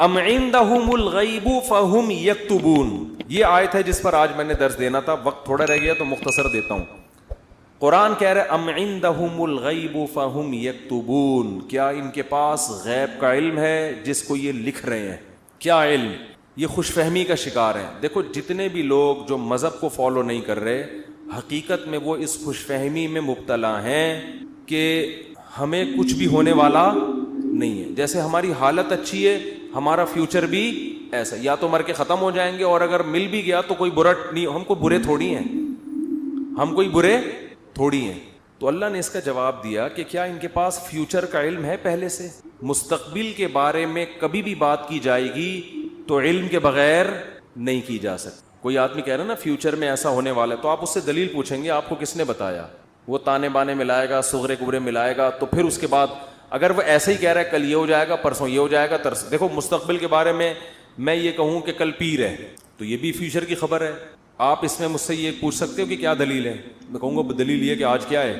ام عندهم الغیب فہم یکتبون. یہ آیت ہے جس پر آج میں نے درس دینا تھا, وقت تھوڑا رہ گیا تو مختصر دیتا ہوں. قرآن کہہ رہے ام عندهم الغیب فہم یکتبون, کیا ان کے پاس غیب کا علم ہے جس کو یہ لکھ رہے ہیں. کیا علم؟ یہ خوش فہمی کا شکار ہیں. دیکھو جتنے بھی لوگ جو مذہب کو فالو نہیں کر رہے, حقیقت میں وہ اس خوش فہمی میں مبتلا ہیں کہ ہمیں کچھ بھی ہونے والا نہیں ہے. جیسے ہماری حالت اچھی ہے, ہمارا فیوچر بھی ایسا, یا تو مر کے ختم ہو جائیں گے, اور اگر مل بھی گیا تو کوئی برا نہیں, ہم کو برے تھوڑی ہیں, ہم کوئی برے تھوڑی ہیں. تو اللہ نے اس کا جواب دیا کہ کیا ان کے پاس فیوچر کا علم ہے پہلے سے؟ مستقبل کے بارے میں کبھی بھی بات کی جائے گی تو علم کے بغیر نہیں کی جا سکتی. کوئی آدمی کہہ رہا ہے نا فیوچر میں ایسا ہونے والا ہے, تو آپ اس سے دلیل پوچھیں گے آپ کو کس نے بتایا؟ وہ تانے بانے ملائے گا, صغرے کبرے ملائے گا, تو پھر اس کے بعد اگر وہ ایسے ہی کہہ رہا ہے کل یہ ہو جائے گا, پرسوں یہ ہو جائے گا, دیکھو مستقبل کے بارے میں یہ کہوں کہ کل پیر ہے تو یہ بھی فیوچر کی خبر ہے. آپ اس میں مجھ سے یہ پوچھ سکتے ہو کہ کیا دلیل ہے؟ میں کہوں گا دلیل یہ کہ آج کیا ہے,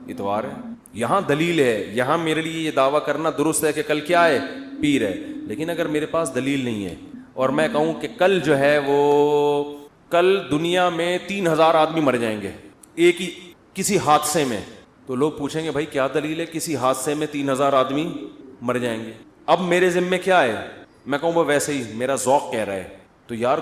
اتوار ہے. یہاں دلیل ہے, یہاں میرے لیے یہ دعویٰ کرنا درست ہے کہ کل کیا ہے, پیر ہے. لیکن اگر میرے پاس دلیل نہیں ہے اور میں کہوں کہ کل جو ہے وہ کل دنیا میں 3000 آدمی مر جائیں گے ایک ہی کسی حادثے میں, تو لوگ پوچھیں گے بھائی کیا دلیل ہے کسی حادثے میں 3000 آدمی مر جائیں گے؟ اب میرے ذمے کیا ہے؟ میں کہوں وہ ویسے ہی میرا ذوق کہہ رہا ہے, تو یار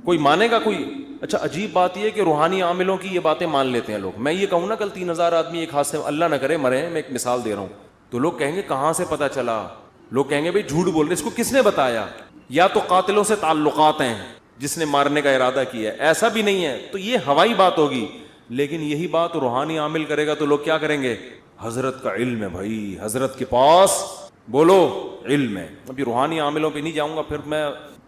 کوئی مانے گا کوئی؟ اچھا عجیب بات یہ ہے کہ روحانی عاملوں کی یہ باتیں مان لیتے ہیں لوگ. میں یہ کہوں نا کل 3000 آدمی ایک حادثے میں, اللہ نہ کرے مرے, میں ایک مثال دے رہا ہوں, تو لوگ کہیں گے کہاں سے پتہ چلا؟ لوگ کہیں گے بھائی جھوٹ بول رہے, اس کو کس نے بتایا؟ یا تو قاتلوں سے تعلقات ہیں جس نے مارنے کا ارادہ کیا ہے, ایسا بھی نہیں ہے تو یہ ہوائی بات ہوگی. لیکن یہی بات روحانی عامل کرے گا تو لوگ کیا کریں گے؟ حضرت کا علم ہے بھائی, حضرت کے پاس بولو علم ہے. ابھی روحانی عاملوں پہ نہیں جاؤں گا, پھر میں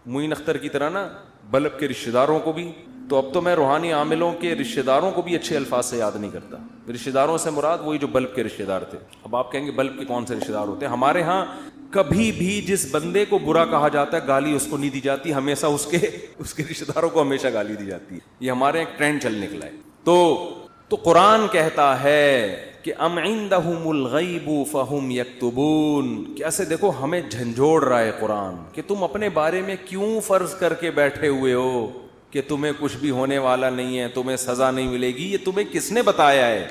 معین اختر کی طرح نا بلب کے رشتہ داروں کو بھی, تو اب تو میں روحانی عاملوں کے رشتہ داروں کو بھی اچھے الفاظ سے یاد نہیں کرتا. رشتہ داروں سے مراد وہی جو بلب کے رشتہ دار تھے. اب آپ کہیں گے بلب کے کون سے رشتہ دار ہوتے ہیں؟ ہمارے ہاں کبھی بھی جس بندے کو برا کہا جاتا ہے گالی اس کو نہیں دی جاتی, ہمیشہ اس کے رشتہ داروں کو ہمیشہ گالی دی جاتی ہے. یہ ہمارے ایک ٹرینڈ چل نکلا ہے. تو قرآن کہتا ہے کہ ام عندہم الغیب فہم یکتبون. کیسے دیکھو ہمیں جھنجھوڑ رہا ہے قرآن کہ تم اپنے بارے میں کیوں فرض کر کے بیٹھے ہوئے ہو کہ تمہیں کچھ بھی ہونے والا نہیں ہے, تمہیں سزا نہیں ملے گی. یہ تمہیں کس نے بتایا ہے؟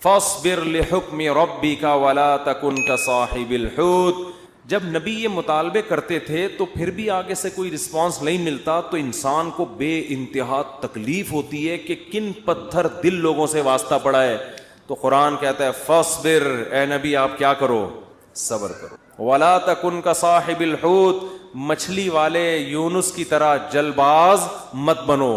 فاصبر لحکم ربک ولا تکن کصاحب الحوت. جب نبی یہ مطالبے کرتے تھے تو پھر بھی آگے سے کوئی رسپانس نہیں ملتا تو انسان کو بے انتہا تکلیف ہوتی ہے کہ کن پتھر دل لوگوں سے واسطہ پڑا ہے. تو قرآن کہتا ہے فاصبر, اے نبی آپ کیا کرو؟ صبر کرو. ولا تکن کصاحب الحوت, مچھلی والے یونس کی طرح جل باز مت بنو.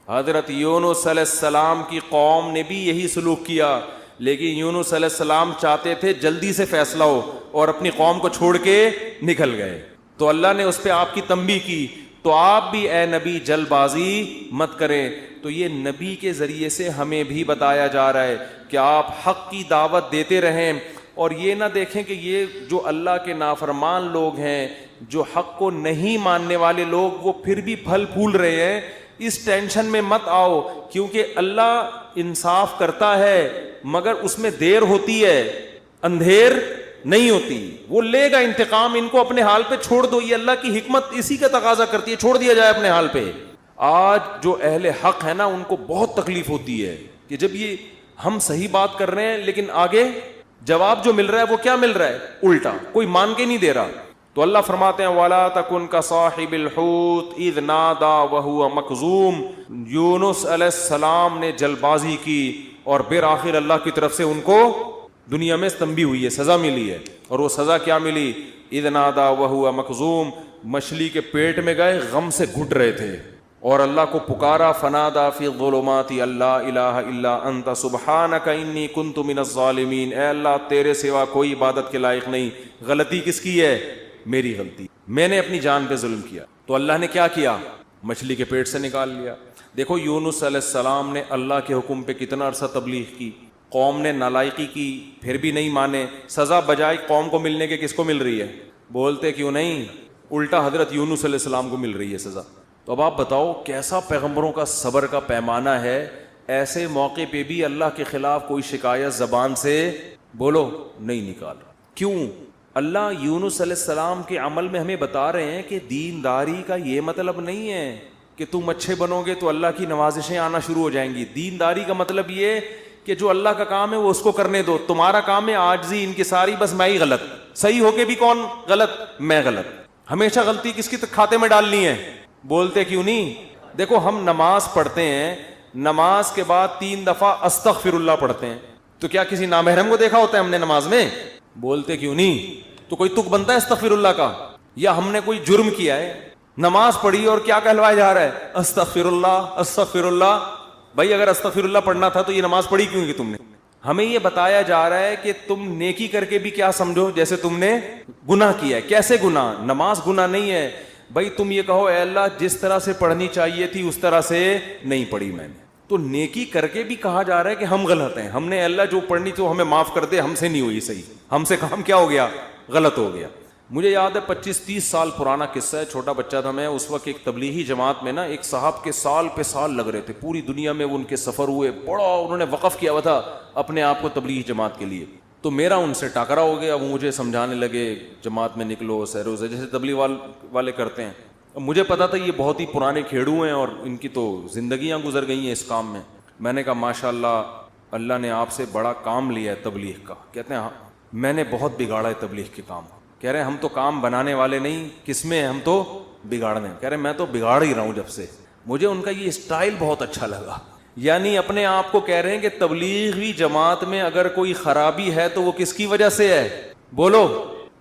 حضرت یونس علیہ السلام کی قوم نے بھی یہی سلوک کیا, لیکن یونس علیہ السلام چاہتے تھے جلدی سے فیصلہ ہو اور اپنی قوم کو چھوڑ کے نکل گئے. تو اللہ نے اس پہ آپ کی تنبیہ کی. تو آپ بھی اے نبی جلد بازی مت کریں. تو یہ نبی کے ذریعے سے ہمیں بھی بتایا جا رہا ہے کہ آپ حق کی دعوت دیتے رہیں, اور یہ نہ دیکھیں کہ یہ جو اللہ کے نافرمان لوگ ہیں, جو حق کو نہیں ماننے والے لوگ, وہ پھر بھی پھل پھول رہے ہیں. اس ٹینشن میں مت آؤ, کیونکہ اللہ انصاف کرتا ہے مگر اس میں دیر ہوتی ہے, اندھیر نہیں ہوتی. وہ لے گا انتقام, ان کو اپنے حال پہ چھوڑ دو. یہ اللہ کی حکمت اسی کا تقاضا کرتی ہے, چھوڑ دیا جائے اپنے حال پہ. آج جو اہل حق ہے نا ان کو بہت تکلیف ہوتی ہے کہ جب یہ ہم صحیح بات کر رہے ہیں لیکن آگے جواب جو مل رہا ہے وہ کیا مل رہا ہے؟ الٹا, کوئی مان کے نہیں دے رہا. تو اللہ فرماتے ہیں وَلَا تَكُنْ كَصَاحِبِ الْحُوتِ إِذْ نَادَى وَهُوَ مَكْظُومٌ. یونس علیہ السلام نے جلد بازی کی اور بالآخر اللہ کی طرف سے ان کو دنیا میں تنبیہ ہوئی ہے, سزا ملی ہے. اور وہ سزا کیا ملی؟ اذ نادا وہو مخزوم, مچھلی کے پیٹ میں گئے, غم سے گھٹ رہے تھے اور اللہ کو پکارا. فنادا فی الظلمات اللہ الہ الا انت سبحانک انی کنت من الظالمین. اے اللہ تیرے سوا کوئی عبادت کے لائق نہیں. غلطی کس کی ہے؟ میری غلطی, میں نے اپنی جان پہ ظلم کیا. تو اللہ نے کیا کیا؟ مچھلی کے پیٹ سے نکال لیا. دیکھو یونس علیہ السلام نے اللہ کے حکم پہ کتنا عرصہ تبلیغ کی, قوم نے نالائقی کی پھر بھی نہیں مانے. سزا بجائے قوم کو ملنے کے کس کو مل رہی ہے؟ بولتے کیوں نہیں, الٹا حضرت یونس علیہ السلام کو مل رہی ہے سزا. تو اب آپ بتاؤ کیسا پیغمبروں کا صبر کا پیمانہ ہے. ایسے موقع پہ بھی اللہ کے خلاف کوئی شکایت زبان سے بولو نہیں نکال رہا. کیوں؟ اللہ یونس علیہ السلام کے عمل میں ہمیں بتا رہے ہیں کہ دینداری کا یہ مطلب نہیں ہے کہ تم اچھے بنو گے تو اللہ کی نوازشیں آنا شروع ہو جائیں گی. دینداری کا مطلب یہ کہ جو اللہ کا کام ہے وہ اس کو کرنے دو. تمہارا کام ہے عاجزی انکساری, بس میں ہی غلط, صحیح ہو کے بھی کون غلط, میں غلط. ہمیشہ غلطی کس کی کھاتے میں ڈالنی ہے, بولتے کیوں نہیں؟ دیکھو ہم نماز پڑھتے ہیں, نماز کے بعد 3 دفعہ استغفر اللہ پڑھتے ہیں, تو کیا کسی نامحرم کو دیکھا ہوتا ہے ہم نے نماز میں؟ بولتے کیوں نہیں؟ تو کوئی تک بنتا ہے استغفر اللہ کا؟ یا ہم نے کوئی جرم کیا ہے, نماز پڑھی اور کیا کہلوایا جا رہا ہے, استغفر اللہ استغفر اللہ. بھائی اگر استغفر اللہ پڑھنا تھا تو یہ نماز پڑھی کیوں کی تم نے؟ ہمیں یہ بتایا جا رہا ہے کہ تم نیکی کر کے بھی کیا سمجھو جیسے تم نے گناہ کیا ہے. کیسے گناہ؟ نماز گناہ نہیں ہے. بھائی تم یہ کہو اے اللہ جس طرح سے پڑھنی چاہیے تھی اس طرح سے نہیں پڑھی میں نے, تو نیکی کر کے بھی کہا جا رہا ہے کہ ہم غلط ہیں. ہم نے اللہ جو پڑھنی تو ہمیں معاف کر دے, ہم سے نہیں ہوئی صحیح, ہم سے کام کیا ہو گیا, غلط ہو گیا. مجھے یاد ہے 25-30 سال پرانا قصہ ہے, چھوٹا بچہ تھا میں اس وقت. ایک تبلیغی جماعت میں نا ایک صاحب کے سال پہ سال لگ رہے تھے, پوری دنیا میں وہ ان کے سفر ہوئے, بڑا انہوں نے وقف کیا ہوا تھا اپنے آپ کو تبلیغی جماعت کے لیے. تو میرا ان سے ٹاکرا ہو گیا, وہ مجھے سمجھانے لگے جماعت میں نکلو سیرو سے, جیسے تبلیغ والے کرتے ہیں. مجھے پتا تھا یہ بہت ہی پرانے کھیڑو ہیں اور ان کی تو زندگیاں گزر گئی ہیں اس کام میں. میں نے کہا ماشاءاللہ اللہ نے آپ سے بڑا کام لیا ہے تبلیغ کا. کہتے ہیں ہاں میں نے بہت بگاڑا ہے تبلیغ کے کام. کہہ رہے ہیں ہم تو کام بنانے والے نہیں, کس میں ہم تو بگاڑنے. کہہ رہے ہیں میں تو بگاڑ ہی رہا ہوں جب سے. مجھے ان کا یہ اسٹائل بہت اچھا لگا. یعنی اپنے آپ کو کہہ رہے ہیں کہ تبلیغی جماعت میں اگر کوئی خرابی ہے تو وہ کس کی وجہ سے ہے؟ بولو.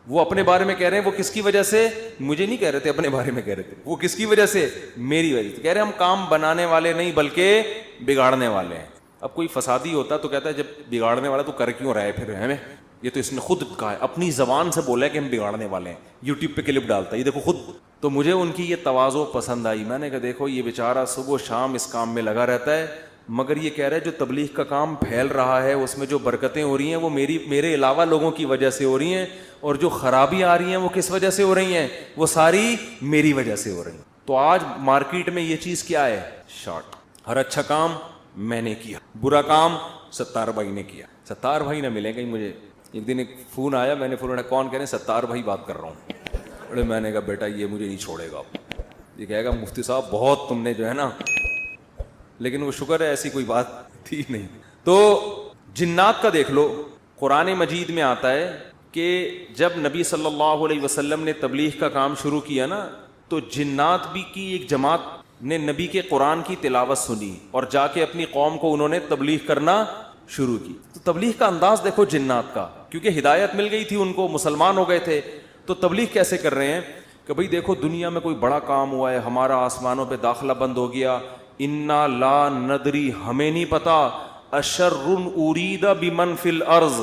وہ اپنے بارے میں کہہ رہے ہیں وہ کس کی وجہ سے, مجھے نہیں کہہ رہے تھے, اپنے بارے میں کہہ رہے تھے وہ کس کی وجہ سے, میری وجہ سے. کہہ رہے ہیں ہم کام بنانے والے نہیں بلکہ بگاڑنے والے ہیں. اب کوئی فسادی ہوتا تو کہتا ہے جب بگاڑنے والا تو کر کیوں رہا ہے پھر ہمیں, یہ تو اس نے خود کہا ہے, اپنی زبان سے بولا ہے کہ ہم بگاڑنے والے ہیں, یوٹیوب پہ کلپ ڈالتا ہے یہ دیکھو خود. تو مجھے ان کی یہ تواضع پسند آئی. میں نے کہا دیکھو یہ بیچارہ صبح و شام اس کام میں لگا رہتا ہے, مگر یہ کہہ رہا ہے جو تبلیغ کا کام پھیل رہا ہے اس میں جو برکتیں ہو رہی ہیں وہ میرے علاوہ لوگوں کی وجہ سے ہو رہی ہیں, اور جو خرابیاں آ رہی ہیں وہ کس وجہ سے ہو رہی ہیں, وہ ساری میری وجہ سے ہو رہی ہیں. تو آج مارکیٹ میں یہ چیز کیا ہے, شارٹ. ہر اچھا کام میں نے کیا, برا کام ستار بھائی نے کیا. ستار بھائی نہ ملے گا مجھے. ایک دن ایک فون آیا, میں نے فون اٹھایا, کون؟ کہہ رہے ہیں ستار بھائی بات کر رہا ہوں. میں نے کہا بیٹا یہ مجھے نہیں چھوڑے گا, یہ کہے گا مفتی صاحب بہت تم نے جو ہے نا, لیکن وہ شکر ہے ایسی کوئی بات تھی نہیں. تو جنات کا دیکھ لو, قرآن مجید میں آتا ہے کہ جب نبی صلی اللہ علیہ وسلم نے تبلیغ کا کام شروع کیا نا, تو جنات بھی کی ایک جماعت نے نبی کے قرآن کی تلاوت سنی اور جا کے اپنی قوم کو انہوں نے تبلیغ کرنا شروع کی. تو تبلیغ کا انداز دیکھو جنات کا, کیونکہ ہدایت مل گئی تھی ان کو, مسلمان ہو گئے تھے. تو تبلیغ کیسے کر رہے ہیں کہ بھئی دیکھو دنیا میں کوئی بڑا کام ہوا ہے, ہمارا آسمانوں پہ داخلہ بند ہو گیا, انا لا ندری ہمیں نہیں پتا, اشر ارید بمن فی الارض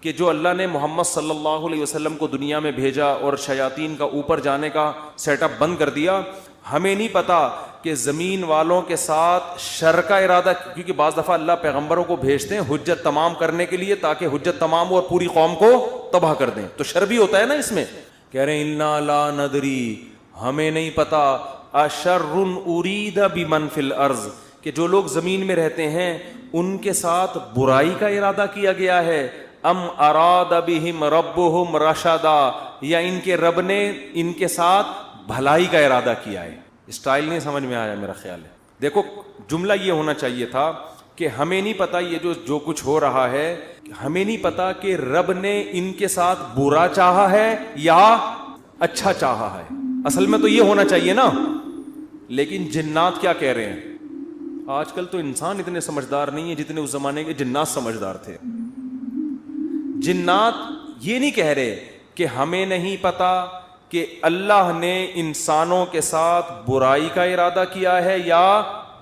کہ جو اللہ نے محمد صلی اللہ علیہ وسلم کو دنیا میں بھیجا اور شیاطین کا اوپر جانے کا سیٹ اپ بند کر دیا, ہمیں نہیں پتا کہ زمین والوں کے ساتھ شر کا ارادہ, کیونکہ بعض دفعہ اللہ پیغمبروں کو بھیجتے ہیں حجت تمام کرنے کے لیے تاکہ حجت تمام ہو اور پوری قوم کو تباہ کر دیں, تو شر بھی ہوتا ہے نا اس میں. کہہ رہے ہیں انا لا ندری ہمیں نہیں پتا, اشر ارید بمن فی الارض کہ جو لوگ زمین میں رہتے ہیں ان کے ساتھ برائی کا ارادہ کیا گیا ہے, ام اراد بہم ربہم رشدا یا ان کے رب نے ان کے ساتھ بھلائی کا ارادہ کیا ہے. اسٹائل نہیں سمجھ میں آیا میرا خیال ہے. دیکھو جملہ یہ ہونا چاہیے تھا کہ ہمیں نہیں پتا یہ جو کچھ ہو رہا ہے, ہمیں نہیں پتا کہ رب نے ان کے ساتھ برا چاہا ہے یا اچھا چاہا ہے. اصل میں تو یہ ہونا چاہیے نا. لیکن جنات کیا کہہ رہے ہیں, آج کل تو انسان اتنے سمجھدار نہیں ہے جتنے اس زمانے کے جنات سمجھدار تھے. جنات یہ نہیں کہہ رہے کہ ہمیں نہیں پتا کہ اللہ نے انسانوں کے ساتھ برائی کا ارادہ کیا ہے یا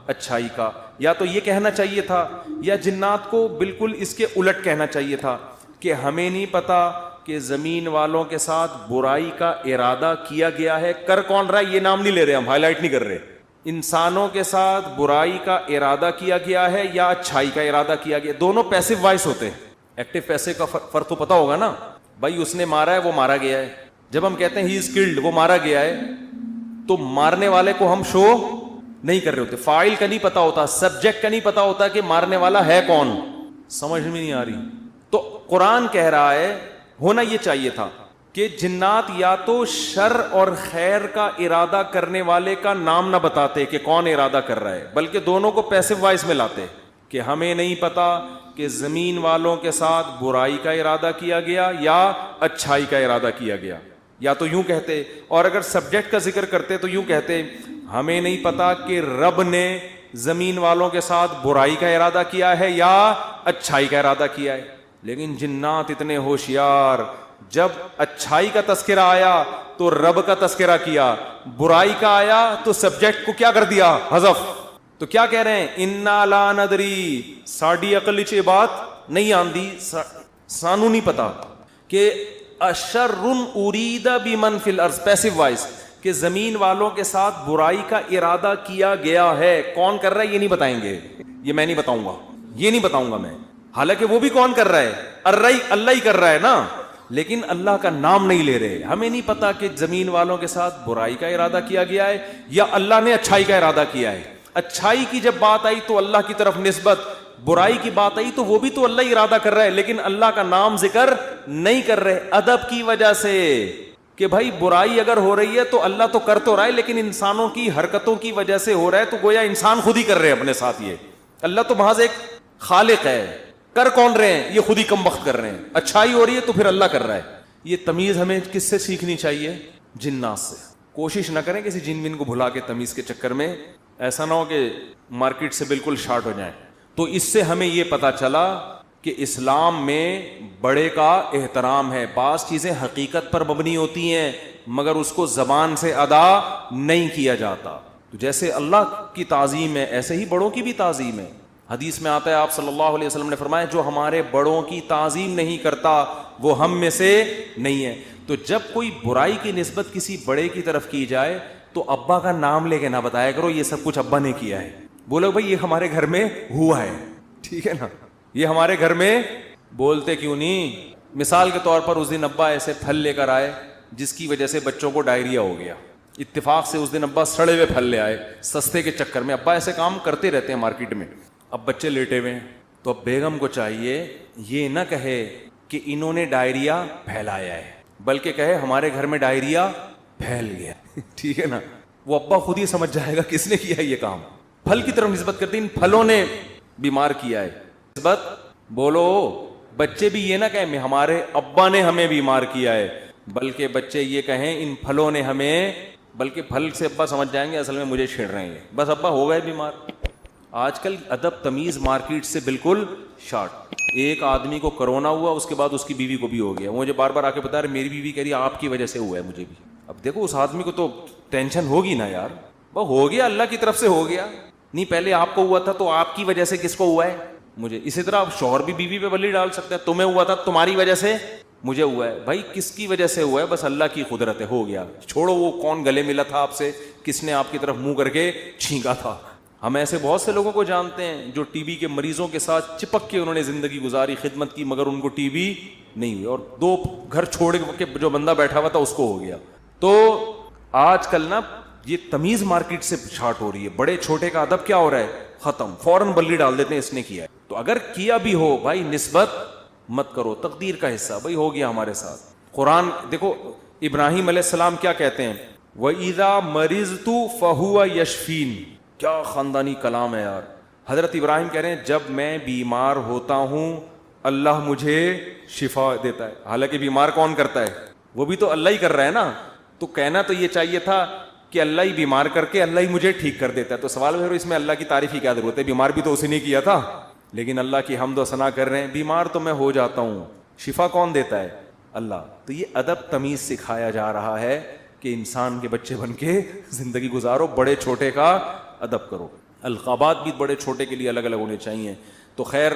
اچھائی کا, یا تو یہ کہنا چاہیے تھا, یا جنات کو بالکل اس کے الٹ کہنا چاہیے تھا کہ ہمیں نہیں پتا کہ زمین والوں کے ساتھ برائی کا ارادہ کیا گیا ہے. کر کون رہا ہے یہ نام نہیں لے رہے, ہم ہائی لائٹ نہیں کر رہے. انسانوں کے ساتھ برائی کا ارادہ کیا گیا ہے یا اچھائی کا ارادہ کیا گیا. دونوں پیسو وائس ہوتے ہیں, ایکٹیو پیسو کا فرق تو پتا ہوگا نا. بھائی اس نے مارا ہے, وہ مارا گیا ہے. جب ہم کہتے ہیں ہی از کلڈ, وہ مارا گیا ہے, تو مارنے والے کو ہم شو نہیں کر رہے ہوتے, فاعل کا نہیں پتا ہوتا, سبجیکٹ کا نہیں پتا ہوتا کہ مارنے والا ہے کون. سمجھ میں نہیں آ رہی. تو قرآن کہہ رہا ہے ہونا یہ چاہیے تھا کہ جنات یا تو شر اور خیر کا ارادہ کرنے والے کا نام نہ بتاتے کہ کون ارادہ کر رہا ہے، بلکہ دونوں کو پیسو وائس میں لاتے کہ ہمیں نہیں پتا کہ زمین والوں کے ساتھ برائی کا ارادہ کیا گیا یا اچھائی کا ارادہ کیا گیا، یا تو یوں کہتے، اور اگر سبجیکٹ کا ذکر کرتے تو یوں کہتے ہمیں نہیں پتا کہ رب نے زمین والوں کے ساتھ برائی کا ارادہ کیا ہے یا اچھائی کا ارادہ کیا ہے۔ لیکن جنات اتنے ہوشیار، جب اچھائی کا تذکرہ آیا تو رب کا تذکرہ کیا، برائی کا آیا تو سبجیکٹ کو کیا کر دیا، حذف۔ تو کیا کہہ رہے ہیں، انا لا ندری، ساڈی عقل وچ یہ بات نہیں آندی، سانو نہیں پتا کہ اشر ارید بمن فی الارض، پیسو وائس، کہ زمین والوں کے ساتھ برائی کا ارادہ کیا گیا ہے، کون کر رہا ہے یہ نہیں بتائیں گے، یہ میں نہیں بتاؤں گا، یہ نہیں بتاؤں گا میں، حالانکہ وہ بھی کون کر رہا ہے، اللہ ہی کر رہا ہے نا، لیکن اللہ کا نام نہیں لے رہے۔ ہمیں نہیں پتا کہ زمین والوں کے ساتھ برائی کا ارادہ کیا گیا ہے یا اللہ نے اچھائی کا ارادہ کیا ہے۔ اچھائی کی جب بات آئی تو اللہ کی طرف نسبت، برائی کی بات آئی تو وہ بھی تو اللہ ہی ارادہ کر رہا ہے، لیکن اللہ کا نام ذکر نہیں کر رہے، ادب کی وجہ سے، کہ بھائی برائی اگر ہو رہی ہے تو اللہ تو کر تو رہا ہے، لیکن انسانوں کی حرکتوں کی وجہ سے ہو رہا ہے، تو گویا انسان خود ہی کر رہے ہیں اپنے ساتھ، یہ اللہ تو محض ایک خالق ہے، کر کون رہے ہیں، یہ خود ہی کم وقت کر رہے ہیں۔ اچھائی ہو رہی ہے تو پھر اللہ کر رہا ہے۔ یہ تمیز ہمیں کس سے سیکھنی چاہیے، جنات سے۔ کوشش نہ کریں کسی جن ون کو بھلا کے تمیز کے چکر میں، ایسا نہ ہو کہ مارکیٹ سے بالکل شارٹ ہو جائیں۔ تو اس سے ہمیں یہ پتا چلا کہ اسلام میں بڑے کا احترام ہے، بعض چیزیں حقیقت پر مبنی ہوتی ہیں مگر اس کو زبان سے ادا نہیں کیا جاتا۔ تو جیسے اللہ کی تعظیم ہے ایسے ہی بڑوں کی بھی تعظیم ہے۔ حدیث میں آتا ہے، آپ صلی اللہ علیہ وسلم نے فرمایا جو ہمارے بڑوں کی تعظیم نہیں کرتا وہ ہم میں سے نہیں ہے۔ تو جب کوئی برائی کی نسبت کسی بڑے کی طرف کی جائے تو ابا کا نام لے کے نہ بتایا کرو یہ سب کچھ ابا نے کیا ہے، بولو بھائی یہ ہمارے گھر میں ہوا ہے، ٹھیک ہے نا، یہ ہمارے گھر میں، بولتے کیوں نہیں؟ مثال کے طور پر اس دن ابا ایسے پھل لے کر آئے جس کی وجہ سے بچوں کو ڈائریا ہو گیا، اتفاق سے اس دن ابا سڑے ہوئے پھل لے آئے، سستے کے چکر میں ابا ایسے کام کرتے رہتے ہیں مارکیٹ میں۔ اب بچے لیٹے ہوئے ہیں تو اب بیگم کو چاہیے یہ نہ کہے کہ انہوں نے ڈائریا پھیلایا ہے، بلکہ کہے ہمارے گھر میں ڈائریا پھیل گیا، ٹھیک ہے نا۔ وہ ابا خود ہی سمجھ جائے گا کس نے کیا یہ کام، پھل کی طرف نسبت کرتے ان پھلوں نے بیمار کیا ہے، نسبت بولو۔ بچے بھی یہ نہ کہیں ہمارے ابا نے ہمیں بیمار کیا ہے، بلکہ بچے یہ کہیں ان پھلوں نے ہمیں، بلکہ پھل سے ابا سمجھ جائیں گے اصل میں مجھے چھیڑ رہے ہیں، بس ابا ہو گئے بیمار۔ آج کل ادب تمیز مارکیٹ سے بالکل شارٹ۔ ایک آدمی کو کرونا ہوا، اس کے بعد اس کی بیوی کو بھی ہو گیا، مجھے بار بار آ کے بتا رہے میری بیوی کہہ رہی آپ کی وجہ سے ہوا ہے مجھے بھی۔ اب دیکھو اس آدمی کو تو ٹینشن ہوگی نا یار، وہ ہو گیا اللہ کی طرف سے ہو گیا، نہیں پہلے آپ کو ہوا تھا تو آپ کی وجہ سے کس کو ہوا ہے، مجھے۔ اسی طرح شوہر بھی بیوی پہ بلی ڈال سکتے ہیں، تمہیں ہوا تھا تمہاری وجہ سے مجھے ہوا ہے، بھائی کس کی وجہ سے ہوا ہے، بس اللہ کی قدرت ہے، ہو گیا، چھوڑو وہ کون گلے ملا تھا آپ سے، کس نے آپ کی طرف منہ کر کے چھینکا تھا۔ ہم ایسے بہت سے لوگوں کو جانتے ہیں جو ٹی بی کے مریضوں کے ساتھ چپک کے انہوں نے زندگی گزاری، خدمت کی، مگر ان کو ٹی بی نہیں ہوئی، اور 2 گھر چھوڑ کے جو بندہ بیٹھا ہوا تھا اس کو ہو گیا۔ تو آج کل نا یہ تمیز مارکیٹ سے شارٹ ہو رہی ہے، بڑے چھوٹے کا ادب کیا ہو رہا ہے، ختم، فوراً بلی ڈال دیتے ہیں اس نے کیا ہے۔ تو اگر کیا بھی ہو بھائی نسبت مت کرو، تقدیر کا حصہ، بھائی ہو گیا ہمارے ساتھ۔ قرآن دیکھو ابراہیم علیہ السلام کیا کہتے ہیں، وَإِذَا مَرِضْتُ فَهُوَ يَشْفِينِ، کیا خاندانی کلام ہے یار۔ حضرت ابراہیم کہہ رہے ہیں جب میں بیمار ہوتا ہوں اللہ مجھے شفا دیتا ہے، حالانکہ بیمار کون کرتا ہے، وہ بھی تو اللہ ہی کر رہا ہے نا۔ تو کہنا تو یہ چاہیے تھا کہ اللہ ہی بیمار کر کے اللہ ہی مجھے ٹھیک کر دیتا ہے، تو سوال ہے اس میں اللہ کی تعریف کی کیا ضرورت ہے، بیمار بھی تو اسی نے کیا تھا۔ لیکن اللہ کی حمد و ثنا کر رہے ہیں، بیمار تو میں ہو جاتا ہوں، شفا کون دیتا ہے، اللہ۔ تو یہ ادب تمیز سکھایا جا رہا ہے کہ انسان کے بچے بن کے زندگی گزارو، بڑے چھوٹے کا ادب کرو۔ القابات بھی بڑے چھوٹے کے لیے الگ الگ ہونے چاہیے۔ تو خیر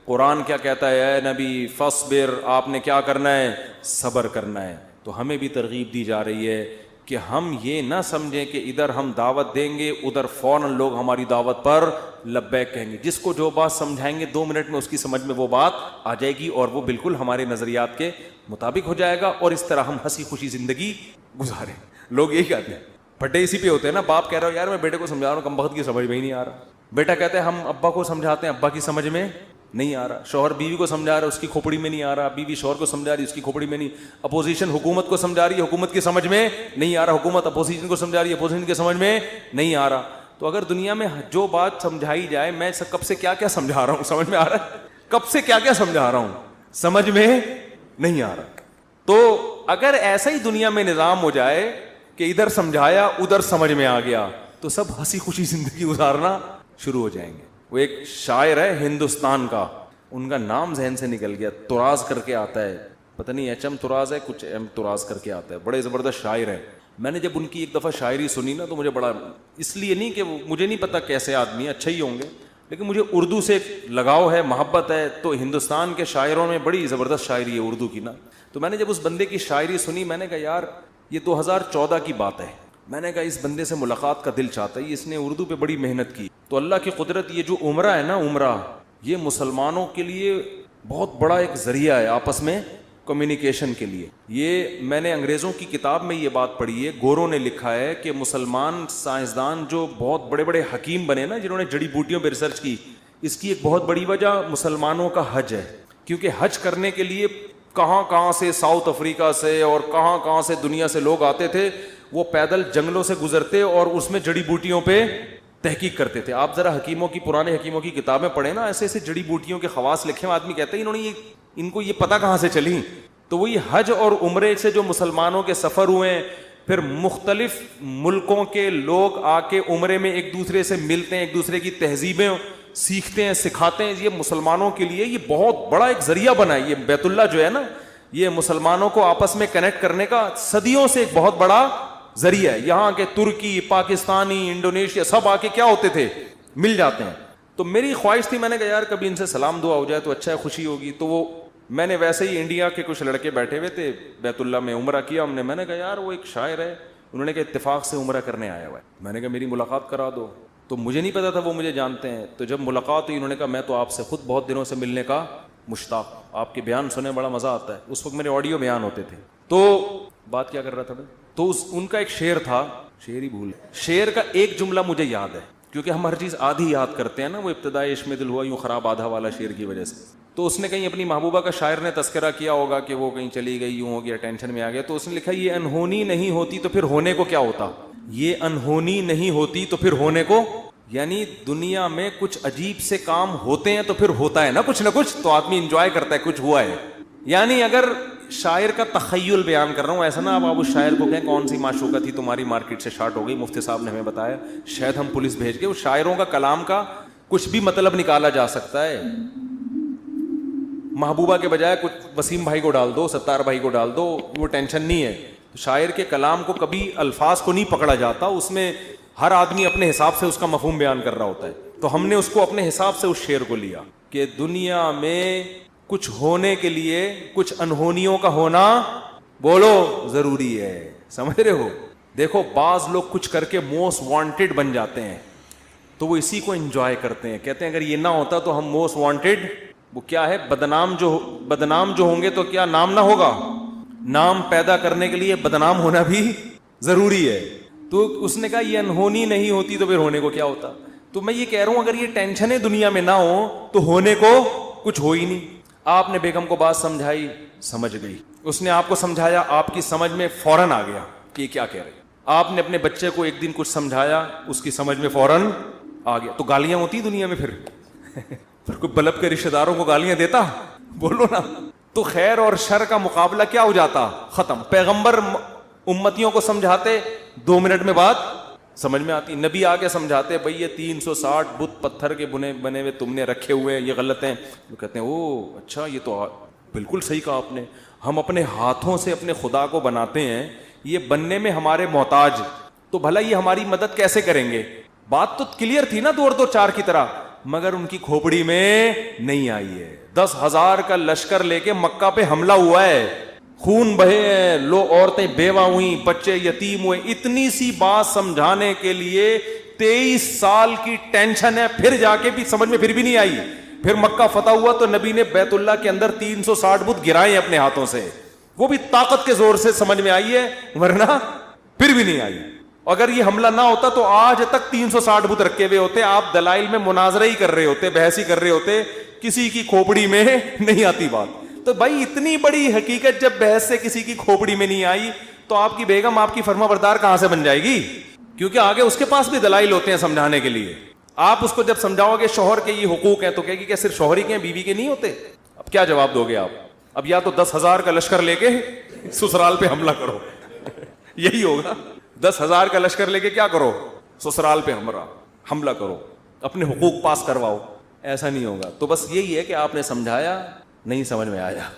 قرآن کیا کہتا ہے، اے نبی فاصبر، آپ نے کیا کرنا ہے، صبر کرنا ہے۔ تو ہمیں بھی ترغیب دی جا رہی ہے کہ ہم یہ نہ سمجھیں کہ ادھر ہم دعوت دیں گے ادھر فوراً لوگ ہماری دعوت پر لبیک کہیں گے۔ جس کو جو بات سمجھائیں گے 2 منٹ میں اس کی سمجھ میں وہ بات آ جائے گی اور وہ بالکل ہمارے نظریات کے مطابق ہو جائے گا، اور اس طرح ہم ہنسی خوشی زندگی گزاریں۔ لوگ یہی کہتے ہیں، پھٹے اسی پہ ہوتے ہیں نا، باپ کہہ رہا ہو یار میں بیٹے کو سمجھا رہا ہوں کم بخت کی سمجھ میں ہی نہیں آ رہا، بیٹا کہتے ہیں ہم ابا کو سمجھاتے ہیں ابا کی سمجھ میں نہیں آ رہا. شوہر بیوی کو سمجھا رہا ہے, اس کی کھوپڑی میں نہیں آ رہا. بیوی شوہر کو سمجھا رہی ہے, اس کی کھوپڑی میں نہیں. اپوزیشن حکومت کو سمجھا رہی ہے, حکومت کی سمجھ میں نہیں آ رہا. حکومت اپوزیشن کو سمجھا رہی ہے, اپوزیشن کی سمجھ میں نہیں آ رہا. تو اگر دنیا میں جو بات سمجھائی جائے, میں کب سے کیا کیا سمجھا رہا ہوں, سمجھ میں آ رہا ہے؟ کب سے کیا کیا سمجھا رہا ہوں, سمجھ میں نہیں آ رہا. تو اگر ایسا ہی دنیا میں نظام ہو جائے کہ ادھر سمجھایا ادھر سمجھ میں آ گیا, تو سب ہنسی خوشی زندگی گزارنا شروع ہو جائیں گے. وہ ایک شاعر ہے ہندوستان کا, ان کا نام ذہن سے نکل گیا, تراز کر کے آتا ہے, پتہ نہیں ایچ ایم تراز ہے, کچھ ایم تراز کر کے آتا ہے, بڑے زبردست شاعر ہے. میں نے جب ان کی ایک دفعہ شاعری سنی نا, تو مجھے بڑا, اس لیے نہیں کہ مجھے نہیں پتا کیسے آدمی, اچھا ہی ہوں گے, لیکن مجھے اردو سے لگاؤ ہے, محبت ہے. تو ہندوستان کے شاعروں میں بڑی زبردست شاعری ہے اردو کی نا. تو میں نے جب اس بندے کی شاعری سنی, میں نے کہا یار یہ 2014 کی بات ہے. میں نے کہا اس بندے سے ملاقات کا دل چاہتا ہے, اس نے اردو پہ بڑی محنت کی. تو اللہ کی قدرت, یہ جو عمرہ ہے نا, عمرہ یہ مسلمانوں کے لیے بہت بڑا ایک ذریعہ ہے آپس میں کمیونیکیشن کے لیے. یہ میں نے انگریزوں کی کتاب میں یہ بات پڑھی ہے, گوروں نے لکھا ہے کہ مسلمان سائنسدان جو بہت بڑے بڑے حکیم بنے نا, جنہوں نے جڑی بوٹیوں پہ ریسرچ کی, اس کی ایک بہت بڑی وجہ مسلمانوں کا حج ہے. کیونکہ حج کرنے کے لیے کہاں کہاں سے, ساؤتھ افریقہ سے اور کہاں کہاں سے دنیا سے لوگ آتے تھے. وہ پیدل جنگلوں سے گزرتے اور اس میں جڑی بوٹیوں پہ تحقیق کرتے تھے. آپ ذرا حکیموں کی, پرانے حکیموں کی کتابیں پڑھیں نا, ایسے ایسے جڑی بوٹیوں کے خواص لکھے ہیں, آدمی کہتا ہے انہوں نے ان کو یہ پتہ کہاں سے چلی. تو وہ یہ حج اور عمرے سے جو مسلمانوں کے سفر ہوئے ہیں, پھر مختلف ملکوں کے لوگ آ کے عمرے میں ایک دوسرے سے ملتے ہیں, ایک دوسرے کی تہذیبیں سیکھتے ہیں, سکھاتے ہیں. یہ مسلمانوں کے لیے یہ بہت بڑا ایک ذریعہ بنا ہے. یہ بیت اللہ جو ہے نا, یہ مسلمانوں کو آپس میں کنیکٹ کرنے کا صدیوں سے ایک بہت بڑا ذریعہ ہے. یہاں کے ترکی, پاکستانی, انڈونیشیا سب آ کے کیا ہوتے تھے, مل جاتے ہیں. تو میری خواہش تھی, میں نے کہا یار کبھی ان سے سلام دعا ہو جائے تو اچھا ہے, خوشی ہوگی. تو وہ میں نے ویسے ہی, انڈیا کے کچھ لڑکے بیٹھے ہوئے تھے, بیت اللہ میں عمرہ کیا ہم نے. میں نے کہا یار وہ ایک شاعر ہے, انہوں نے کہا اتفاق سے عمرہ کرنے آیا ہوا ہے. میں نے کہا میری ملاقات کرا دو. تو مجھے نہیں پتا تھا وہ مجھے جانتے ہیں. تو جب ملاقات ہوئی, انہوں نے کہا میں تو آپ سے خود بہت دنوں سے ملنے کا مشتاق, آپ کے بیان سنے بڑا مزہ آتا ہے. اس وقت میرے آڈیو بیان ہوتے تھے. تو بات کیا کر رہا تھا میں, تو ان کا ایک شعر تھا, شعر ہی بھول, شعر کا ایک جملہ مجھے یاد ہے, کیونکہ ہم ہر چیز آدھی یاد کرتے ہیں نا. وہ ابتدائی عشق میں دل ہوا یوں خراب آدھا والا شعر کی وجہ سے. تو اس نے کہیں اپنی محبوبہ کا, شاعر نے تذکرہ کیا ہوگا کہ وہ کہیں چلی گئی, یوں ہو گیا, ٹینشن میں آ گیا. تو اس نے لکھا یہ انہونی نہیں ہوتی تو پھر ہونے کو کیا ہوتا, یہ انہونی نہیں ہوتی تو پھر ہونے کو, یعنی دنیا میں کچھ عجیب سے کام ہوتے ہیں تو پھر ہوتا ہے نا کچھ نہ کچھ, تو آدمی انجوائے کرتا ہے کچھ ہوا ہے. یعنی اگر شاعر کا تخیل بیان کر رہا ہوں, ایسا نا آپ اس شاعر کو کہیں کون سی معشوقہ تھی تمہاری مارکیٹ سے شارٹ ہو گئی, مفتی صاحب نے ہمیں بتایا, شاید ہم پولیس بھیج کے. وہ شاعروں کا کلام کا کچھ بھی مطلب نکالا جا سکتا ہے. محبوبہ کے بجائے کچھ وسیم بھائی کو ڈال دو, ستار بھائی کو ڈال دو, وہ ٹینشن نہیں ہے. شاعر کے کلام کو کبھی الفاظ کو نہیں پکڑا جاتا, اس میں ہر آدمی اپنے حساب سے اس کا مفہوم بیان کر رہا ہوتا ہے. تو ہم نے اس کو اپنے حساب سے اس شعر کو لیا کہ دنیا میں کچھ ہونے کے لیے کچھ انہونیوں کا ہونا بولو ضروری ہے. سمجھ رہے ہو؟ دیکھو بعض لوگ کچھ کر کے موسٹ وانٹیڈ بن جاتے ہیں, تو وہ اسی کو انجوائے کرتے ہیں. کہتے ہیں اگر یہ نہ ہوتا تو ہم موسٹ وانٹیڈ, وہ کیا ہے, بدنام جو ہوں گے تو کیا نام نہ ہوگا. نام پیدا کرنے کے لیے بدنام ہونا بھی ضروری ہے. تو اس نے کہا یہ انہونی نہیں ہوتی تو پھر ہونے کو کیا ہوتا. تو میں یہ کہہ رہا ہوں اگر یہ ٹینشنیں دنیا میں نہ ہو تو ہونے کو کچھ ہو ہی نہیں. آپ نے بیگم کو بات سمجھائی, سمجھ گئی. اس نے آپ کو سمجھایا, آپ کی سمجھ میں فوراً آ گیا کہ یہ کیا کہہ رہے. آپ نے اپنے بچے کو ایک دن کچھ سمجھایا, اس کی سمجھ میں فوراً آ گیا. تو گالیاں ہوتی دنیا میں پھر کوئی بلب کے رشتہ داروں کو گالیاں دیتا, بولو نا. تو خیر اور شر کا مقابلہ کیا ہو جاتا, ختم. پیغمبر امتیوں کو سمجھاتے, 2 منٹ میں بات سمجھ میں آتی. نبی آ کے سمجھاتے, بھائی یہ 360 بت پتھر کے بنے ہوئے تم نے رکھے ہوئے ہیں, یہ غلط ہیں. وہ کہتے ہیں او اچھا, یہ تو بالکل صحیح کہا آپ نے. ہم اپنے ہاتھوں سے اپنے خدا کو بناتے ہیں, یہ بننے میں ہمارے محتاج, تو بھلا یہ ہماری مدد کیسے کریں گے. بات تو کلیئر تھی نا 2-2-4 کی طرح, مگر ان کی کھوپڑی میں نہیں آئی ہے. 10,000 کا لشکر لے کے مکہ پہ حملہ ہوا ہے, خون بہے ہیں, لو عورتیں بیوہ ہوئیں, بچے یتیم ہوئے. اتنی سی بات سمجھانے کے لیے 23 سال کی ٹینشن ہے, پھر جا کے بھی سمجھ میں پھر بھی نہیں آئی. پھر مکہ فتح ہوا تو نبی نے بیت اللہ کے اندر 360 بت گرائے اپنے ہاتھوں سے, وہ بھی طاقت کے زور سے سمجھ میں آئی ہے, ورنہ پھر بھی نہیں آئی. اگر یہ حملہ نہ ہوتا تو آج تک 360 بت رکھے ہوئے ہوتے, آپ دلائل میں مناظرہ ہی کر رہے ہوتے, بحث ہی کر رہے ہوتے کسی کی کھوپڑی میں نہیں آتی بات. تو بھائی اتنی بڑی حقیقت جب بحث سے کسی کی کھوپڑی میں نہیں آئی تو آپ کی بیگم آپ کی فرما بردار کہاں سے بن جائے گی؟ کیونکہ آگے اس کے پاس بھی دلائل ہوتے ہیں سمجھانے کے لیے. آپ اس کو جب سمجھاؤ گے شوہر کے یہ حقوق ہیں تو کہے گی کہ صرف شوہر ہی کے ہیں بیوی کے نہیں ہوتے. اب کیا جواب دو گے آپ؟ اب یا تو 10,000 کا لشکر لے کے سسرال پہ حملہ کرو, یہی ہوگا. 10,000 کا لشکر لے کے کیا کرو؟ سسرال پہ حملہ کرو, اپنے حقوق پاس کرواؤ. ایسا نہیں ہوگا. تو بس یہی ہے کہ آپ نے سمجھایا, نہیں سمجھ میں آیا.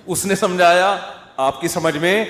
اس نے سمجھایا, آپ کی سمجھ میں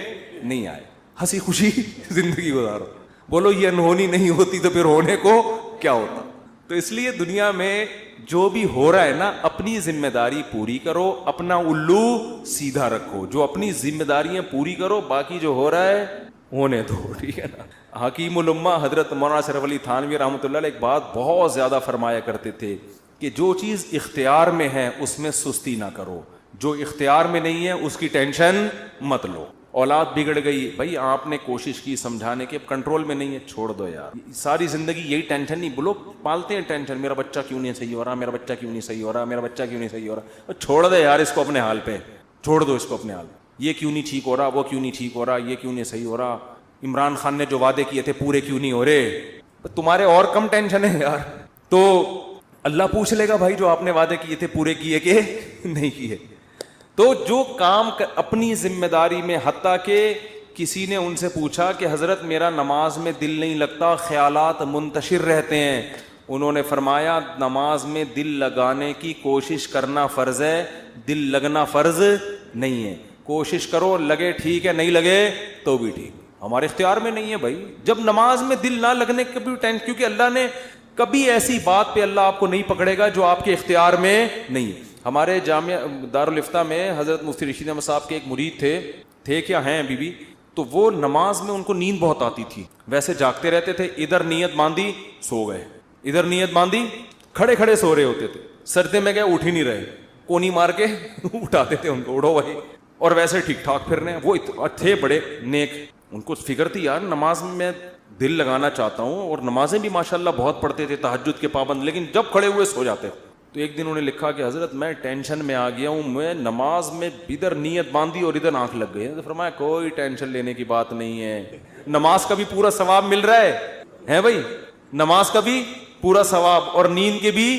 نہیں آئے. ہنسی خوشی زندگی گزارو. بولو یہ انہونی نہیں ہوتی تو پھر ہونے کو کیا ہوتا. تو اس لیے دنیا میں جو بھی ہو رہا ہے نا, اپنی ذمہ داری پوری کرو, اپنا الو سیدھا رکھو. جو اپنی ذمہ داریاں پوری کرو, باقی جو ہو رہا ہے ہونے دو, ٹھیک ہے نا. حکیم الامہ حضرت مولانا اشرف علی تھانوی رحمۃ اللہ علیہ ایک بات بہت زیادہ فرمایا کرتے تھے کہ جو چیز اختیار میں ہے اس میں سستی نہ کرو, جو اختیار میں نہیں ہے اس کی ٹینشن مت لو. اولاد بگڑ گئی, بھائی آپ نے کوشش کی سمجھانے کی, اب کنٹرول میں نہیں ہے, چھوڑ دو یار. ساری زندگی یہی ٹینشن, نہیں لوگ پالتے ہیں ٹینشن, میرا بچہ کیوں نہیں صحیح ہو رہا, میرا بچہ کیوں نہیں صحیح ہو رہا, میرا بچہ کیوں نہیں صحیح ہو رہا. چھوڑ دے یار اس کو اپنے حال پہ, چھوڑ دو اس کو اپنے حال پہ. یہ کیوں نہیں ٹھیک ہو رہا, وہ کیوں نہیں ٹھیک ہو رہا, یہ کیوں نہیں صحیح ہو رہا, عمران خان نے جو وعدے کیے تھے پورے کیوں نہیں ہو رہے. تمہارے اور کم ٹینشن ہے یار. تو اللہ پوچھ لے گا بھائی جو آپ نے وعدے کیے تھے پورے کیے کہ نہیں کیے. تو جو کام اپنی ذمہ داری میں, حتیٰ کہ کسی نے ان سے پوچھا کہ حضرت میرا نماز میں دل نہیں لگتا, خیالات منتشر رہتے ہیں. انہوں نے فرمایا نماز میں دل لگانے کی کوشش کرنا فرض ہے, دل لگنا فرض نہیں ہے. کوشش کرو, لگے ٹھیک ہے, نہیں لگے تو بھی ٹھیک, ہمارے اختیار میں نہیں ہے بھائی. جب نماز میں دل نہ لگنے کا بھی ٹینشن, کیونکہ اللہ نے کبھی ایسی بات پہ اللہ آپ کو نہیں پکڑے گا جو آپ کے اختیار میں نہیں ہے. ہمارے جامعہ دارالافتاء میں حضرت مفتی رشید احمد صاحب کے ایک مرید تھے کیا ہیں ابھی بھی, تو وہ نماز میں ان کو نیند بہت آتی تھی, ویسے جاگتے رہتے تھے, ادھر نیت باندھی سو گئے, ادھر نیت باندھی کھڑے کھڑے سو رہے ہوتے تھے, سردے میں گئے اٹھ ہی نہیں رہے, کونی مار کے اٹھاتے تھے ان کو, اٹھو بھائی, اور ویسے ٹھیک ٹھاک پھر رہے ہیں. وہ تھے بڑے نیک, ان کو فکر تھی یار نماز میں دل لگانا چاہتا ہوں, اور نمازیں بھی ماشاءاللہ بہت پڑھتے تھے, تہجد کے پابند, لیکن جب کھڑے ہوئے سو جاتے. تو ایک دن انہوں نے لکھا کہ حضرت میں ٹینشن میں آ گیا ہوں, میں نماز میں ادھر نیت باندھی اور ادھر آنکھ لگ گئی. تو فرمایا کوئی ٹینشن لینے کی بات نہیں ہے, نماز کا بھی پورا ثواب مل رہا ہے بھائی, نماز کا بھی پورا ثواب اور نیند کے بھی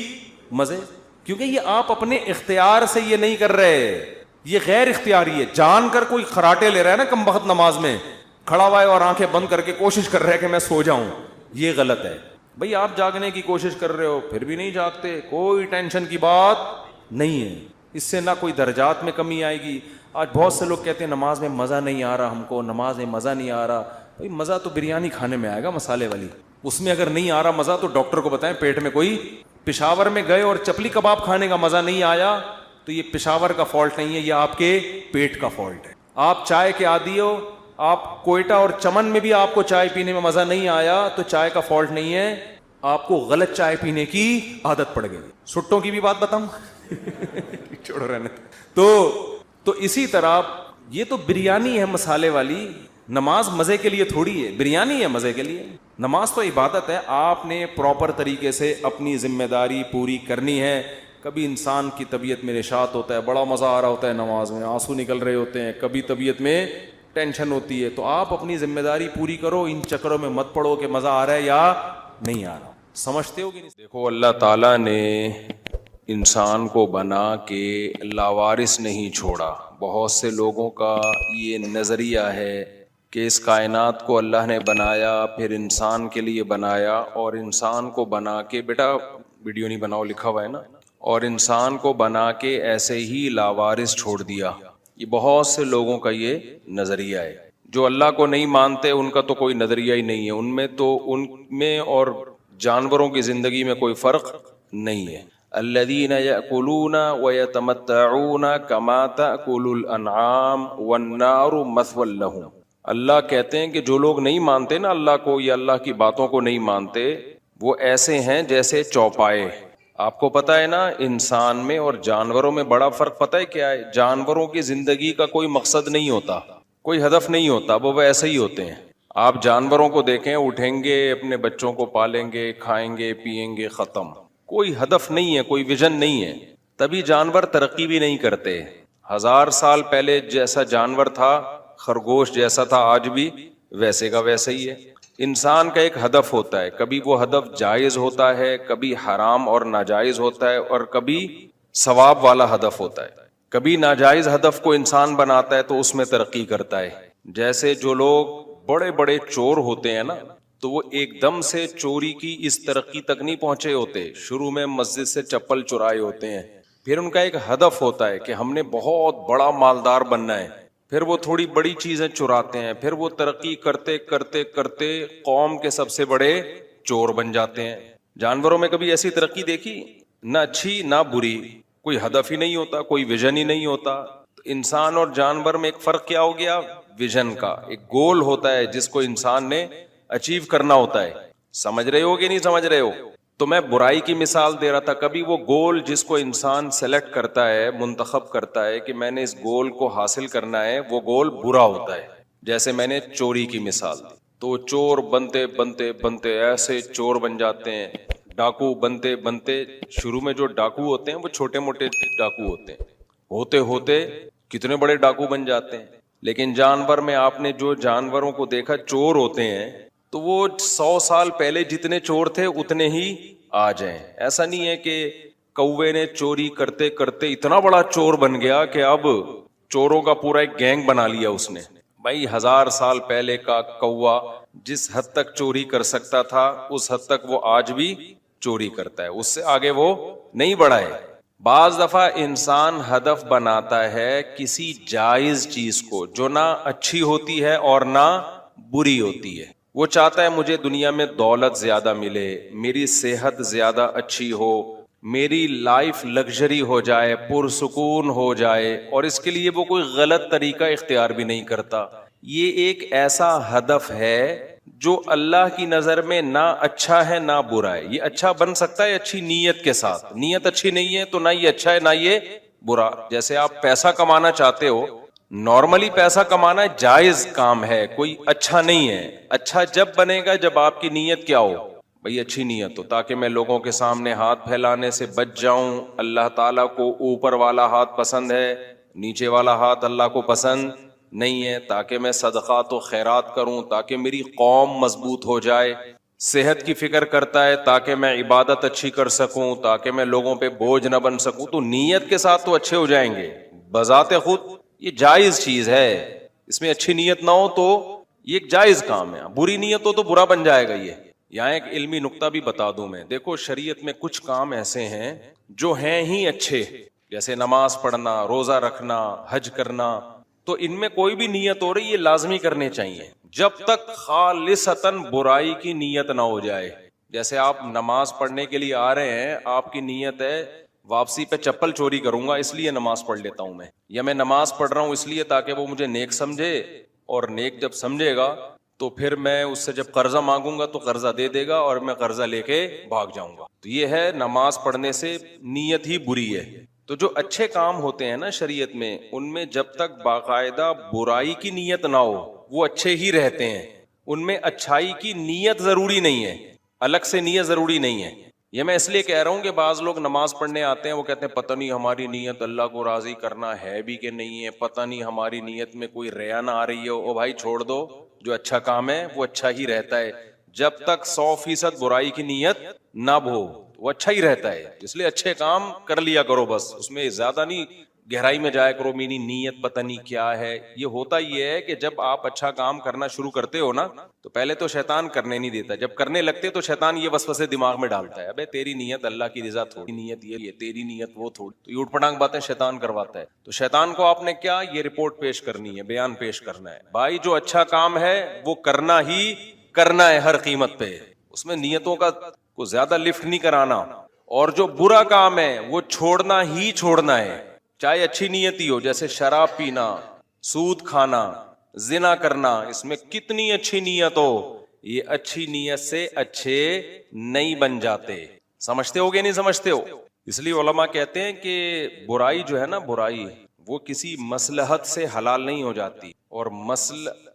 مزے. کیونکہ یہ آپ اپنے اختیار سے یہ نہیں کر رہے, یہ غیر اختیاری ہے. جان کر کوئی خراٹے لے رہا ہے نا کم بخت نماز میں, کھڑا ہوا ہے اور آنکھیں بند کر کے کوشش کر رہا ہے کہ میں سو جاؤں, یہ غلط ہے. بھئی آپ جاگنے کی کوشش کر رہے ہو پھر بھی نہیں جاگتے, کوئی ٹینشن کی بات نہیں ہے, اس سے نہ کوئی درجات میں کمی آئے گی. آج بہت سے لوگ کہتے ہیں نماز میں مزہ نہیں آ رہا, ہم کو نماز میں مزہ نہیں آ رہا. بھئی مزہ تو بریانی کھانے میں آئے گا مسالے والی, اس میں اگر نہیں آ رہا مزہ تو ڈاکٹر کو بتائیں پیٹ میں کوئی. پشاور میں گئے اور چپلی کباب کھانے کا مزہ نہیں آیا تو یہ پشاور کا فالٹ نہیں ہے, یہ آپ کے پیٹ کا فالٹ ہے. آپ چائے کے عادی ہو, آپ کوئٹہ اور چمن میں بھی آپ کو چائے پینے میں مزہ نہیں آیا تو چائے کا فالٹ نہیں ہے, آپ کو غلط چائے پینے کی عادت پڑ گئی. سٹوں کی بھی بات بتاؤں چھوڑو رہنے. تو اسی طرح یہ تو بریانی ہے مسالے والی, نماز مزے کے لیے تھوڑی ہے, بریانی ہے مزے کے لیے. نماز تو عبادت ہے, آپ نے پراپر طریقے سے اپنی ذمہ داری پوری کرنی ہے. کبھی انسان کی طبیعت میں نشاط ہوتا ہے, بڑا مزہ آ رہا ہوتا ہے نماز میں, آنسو نکل رہے ہوتے ہیں, کبھی طبیعت میں ٹینشن ہوتی ہے, تو آپ اپنی ذمہ داری پوری کرو, ان چکروں میں مت پڑو کہ مزہ آ رہا ہے یا نہیں آ رہا. سمجھتے ہو کہ نہیں؟ دیکھو اللہ تعالیٰ نے انسان کو بنا کے لاوارث نہیں چھوڑا. بہت سے لوگوں کا یہ نظریہ ہے کہ اس کائنات کو اللہ نے بنایا, پھر انسان کے لیے بنایا, اور انسان کو بنا کے, بیٹا ویڈیو نہیں بناؤ لکھا ہوا ہے نا, اور انسان کو بنا کے ایسے ہی لاوارث چھوڑ دیا. یہ بہت سے لوگوں کا یہ نظریہ ہے. جو اللہ کو نہیں مانتے ان کا تو کوئی نظریہ ہی نہیں ہے, ان میں اور جانوروں کی زندگی میں کوئی فرق نہیں ہے. الذین یأکلون ویتمتعون کما تأکل الانعام والنار مثوی لہم. اللہ کہتے ہیں کہ جو لوگ نہیں مانتے نا اللہ کو یا اللہ کی باتوں کو نہیں مانتے, وہ ایسے ہیں جیسے چوپائے. آپ کو پتہ ہے نا انسان میں اور جانوروں میں بڑا فرق پتہ ہے کیا ہے؟ جانوروں کی زندگی کا کوئی مقصد نہیں ہوتا, کوئی ہدف نہیں ہوتا, وہ ایسے ہی ہوتے ہیں. آپ جانوروں کو دیکھیں, اٹھیں گے, اپنے بچوں کو پالیں گے, کھائیں گے, پیئیں گے, ختم. کوئی ہدف نہیں ہے, کوئی ویژن نہیں ہے. تبھی جانور ترقی بھی نہیں کرتے. 1000 سال پہلے جیسا جانور تھا، خرگوش جیسا تھا، آج بھی ویسے کا ویسے ہی ہے. انسان کا ایک ہدف ہوتا ہے، کبھی وہ ہدف جائز ہوتا ہے، کبھی حرام اور ناجائز ہوتا ہے، اور کبھی ثواب والا ہدف ہوتا ہے. کبھی ناجائز ہدف کو انسان بناتا ہے تو اس میں ترقی کرتا ہے. جیسے جو لوگ بڑے بڑے چور ہوتے ہیں نا، تو وہ ایک دم سے چوری کی اس ترقی تک نہیں پہنچے ہوتے. شروع میں مسجد سے چپل چرائے ہوتے ہیں، پھر ان کا ایک ہدف ہوتا ہے کہ ہم نے بہت بڑا مالدار بننا ہے، پھر وہ تھوڑی بڑی چیزیں چراتے ہیں، پھر وہ ترقی کرتے کرتے کرتے قوم کے سب سے بڑے چور بن جاتے ہیں. جانوروں میں کبھی ایسی ترقی دیکھی؟ نہ اچھی نہ بری، کوئی ہدف ہی نہیں ہوتا، کوئی ویژن ہی نہیں ہوتا. تو انسان اور جانور میں ایک فرق کیا ہو گیا؟ ویژن کا. ایک گول ہوتا ہے جس کو انسان نے اچیو کرنا ہوتا ہے. سمجھ رہے ہو کہ نہیں سمجھ رہے ہو؟ تو میں برائی کی مثال دے رہا تھا. کبھی وہ گول جس کو انسان سلیکٹ کرتا ہے، منتخب کرتا ہے کہ میں نے اس گول کو حاصل کرنا ہے، وہ گول برا ہوتا ہے. جیسے میں نے چوری کی مثال دی، تو چور بنتے بنتے بنتے ایسے چور بن جاتے ہیں. ڈاکو بنتے بنتے، شروع میں جو ڈاکو ہوتے ہیں وہ چھوٹے موٹے ڈاکو ہوتے ہیں، ہوتے ہوتے کتنے بڑے ڈاکو بن جاتے ہیں. لیکن جانور میں آپ نے جو جانوروں کو دیکھا چور ہوتے ہیں، تو وہ 100 سال پہلے جتنے چور تھے اتنے ہی آ جائیں. ایسا نہیں ہے کہ کوے نے چوری کرتے کرتے اتنا بڑا چور بن گیا کہ اب چوروں کا پورا ایک گینگ بنا لیا اس نے. بھائی 1000 سال پہلے کا کوہ جس حد تک چوری کر سکتا تھا اس حد تک وہ آج بھی چوری کرتا ہے، اس سے آگے وہ نہیں بڑھا ہے. بعض دفعہ انسان ہدف بناتا ہے کسی جائز چیز کو جو نہ اچھی ہوتی ہے اور نہ بری ہوتی ہے. وہ چاہتا ہے مجھے دنیا میں دولت زیادہ ملے، میری صحت زیادہ اچھی ہو، میری لائف لگژری ہو جائے، پرسکون ہو جائے، اور اس کے لیے وہ کوئی غلط طریقہ اختیار بھی نہیں کرتا. یہ ایک ایسا ہدف ہے جو اللہ کی نظر میں نہ اچھا ہے نہ برا ہے. یہ اچھا بن سکتا ہے اچھی نیت کے ساتھ، نیت اچھی نہیں ہے تو نہ یہ اچھا ہے نہ یہ برا. جیسے آپ پیسہ کمانا چاہتے ہو، نارملی پیسہ کمانا جائز کام ہے، کوئی اچھا نہیں ہے. اچھا جب بنے گا جب آپ کی نیت کیا ہو؟ بھئی اچھی نیت ہو، تاکہ میں لوگوں کے سامنے ہاتھ پھیلانے سے بچ جاؤں. اللہ تعالیٰ کو اوپر والا ہاتھ پسند ہے، نیچے والا ہاتھ اللہ کو پسند نہیں ہے. تاکہ میں صدقات و خیرات کروں، تاکہ میری قوم مضبوط ہو جائے. صحت کی فکر کرتا ہے تاکہ میں عبادت اچھی کر سکوں، تاکہ میں لوگوں پہ بوجھ نہ بن سکوں. تو نیت کے ساتھ تو اچھے ہو جائیں گے بذات خود. یہ جائز چیز ہے، اس میں اچھی نیت نہ ہو تو یہ ایک جائز کام ہے. بری نیت ہو تو برا بن جائے گا. یہ یہاں ایک علمی نکتہ بھی بتا دوں میں. دیکھو شریعت میں کچھ کام ایسے ہیں جو ہیں ہی اچھے، جیسے نماز پڑھنا، روزہ رکھنا، حج کرنا. تو ان میں کوئی بھی نیت ہو رہی یہ لازمی کرنے چاہیے جب تک خالصتاً برائی کی نیت نہ ہو جائے. جیسے آپ نماز پڑھنے کے لیے آ رہے ہیں، آپ کی نیت ہے واپسی پہ چپل چوری کروں گا اس لیے نماز پڑھ لیتا ہوں میں، یا میں نماز پڑھ رہا ہوں اس لیے تاکہ وہ مجھے نیک سمجھے، اور نیک جب سمجھے گا تو پھر میں اس سے جب قرضہ مانگوں گا تو قرضہ دے دے گا اور میں قرضہ لے کے بھاگ جاؤں گا. تو یہ ہے نماز پڑھنے سے نیت ہی بری ہے. تو جو اچھے کام ہوتے ہیں نا شریعت میں، ان میں جب تک باقاعدہ برائی کی نیت نہ ہو وہ اچھے ہی رہتے ہیں. ان میں اچھائی کی نیت ضروری نہیں ہے، الگ سے نیت ضروری نہیں ہے. یہ میں اس لیے کہہ رہا ہوں کہ بعض لوگ نماز پڑھنے آتے ہیں، وہ کہتے ہیں پتہ نہیں ہماری نیت اللہ کو راضی کرنا ہے بھی کہ نہیں ہے، پتہ نہیں ہماری نیت میں کوئی ریا نہ آ رہی ہے. او بھائی چھوڑ دو، جو اچھا کام ہے وہ اچھا ہی رہتا ہے. جب تک 100% برائی کی نیت نہ ہو وہ اچھا ہی رہتا ہے. اس لیے اچھے کام کر لیا کرو، بس اس میں زیادہ نہیں گہرائی میں جایا کرو میری نیت پتہ نہیں کیا ہے. یہ ہوتا یہ ہے کہ جب آپ اچھا کام کرنا شروع کرتے ہو نا تو پہلے تو شیطان کرنے نہیں دیتا، جب کرنے لگتے تو شیطان یہ وسوسے دماغ میں ڈالتا ہے، ابے تیری نیت اللہ کی رضا تھوڑی، نیت یہ تیری نیت وہ تھوڑی. تو یہ اوٹ پٹانگ باتیں شیطان کرواتا ہے. تو شیطان کو آپ نے کیا یہ رپورٹ پیش کرنی ہے، بیان پیش کرنا ہے. بھائی جو اچھا کام ہے وہ کرنا ہی کرنا ہے ہر قیمت پہ، اس میں نیتوں کا کو زیادہ لفٹ نہیں کرانا. اور جو برا کام ہے وہ چھوڑنا ہی چھوڑنا ہے، چاہے اچھی نیت ہی ہو. جیسے شراب پینا، سود کھانا، زنا کرنا، اس میں کتنی اچھی نیت ہو یہ اچھی نیت سے اچھے نہیں بن جاتے. سمجھتے ہو کہ نہیں سمجھتے ہو؟ اس لیے علماء کہتے ہیں کہ برائی جو ہے نا، برائی وہ کسی مصلحت سے حلال نہیں ہو جاتی، اور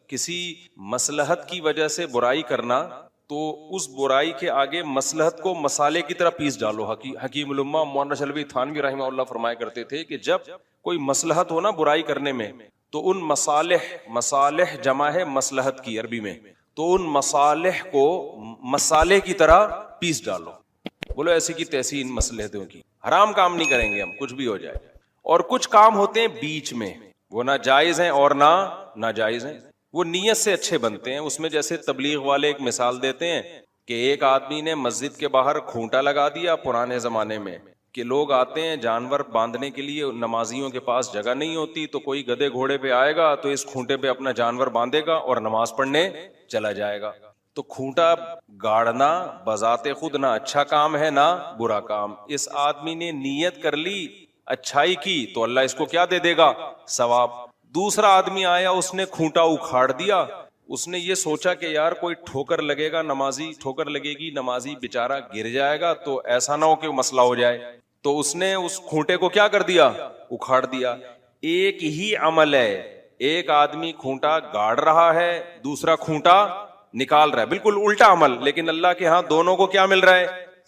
کسی مصلحت کی وجہ سے برائی کرنا تو اس برائی کے آگے مصلحت کو مسالے کی طرح پیس ڈالو. حکیم الامہ مولانا شلبی تھانوی رحمہ اللہ فرمایا کرتے تھے کہ جب کوئی مصلحت ہو نا برائی کرنے میں تو ان مصالح جمع ہے مصلحت کی عربی میں, تو ان مصالح کو مسالے کی طرح پیس ڈالو. بولو ایسی کی تیسی ان مصلحتوں کی. حرام کام نہیں کریں گے ہم, کچھ بھی ہو جائے. اور کچھ کام ہوتے ہیں بیچ میں, وہ نہ جائز ہیں اور نہ ناجائز ہیں, وہ نیت سے اچھے بنتے ہیں. اس میں جیسے تبلیغ والے ایک مثال دیتے ہیں کہ ایک آدمی نے مسجد کے باہر کھونٹا لگا دیا پرانے زمانے میں, کہ لوگ آتے ہیں جانور باندھنے کے لیے, نمازیوں کے پاس جگہ نہیں ہوتی, تو کوئی گدھے گھوڑے پہ آئے گا تو اس کھونٹے پہ اپنا جانور باندھے گا اور نماز پڑھنے چلا جائے گا. تو کھونٹا گاڑنا بذات خود نہ اچھا کام ہے نہ برا کام. اس آدمی نے نیت کر لی اچھائی کی تو اللہ اس کو کیا دے دے گا؟ ثواب. دوسرا آدمی آیا, اس نے کھونٹا اکھاڑ دیا, اس نے یہ سوچا کہ یار کوئی ٹھوکر لگے گا, ٹھوکر لگے گی, نمازی بیچارہ گر جائے گا, تو ایسا نہ ہو کہ مسئلہ ہو جائے, تو اس نے اس کھونٹے کو کیا کر دیا؟ اکھاڑ دیا. ایک ہی عمل ہے, ایک آدمی کھونٹا گاڑ رہا ہے, دوسرا کھونٹا نکال رہا ہے, بالکل الٹا عمل, لیکن اللہ کے ہاں دونوں کو کیا مل رہا ہے؟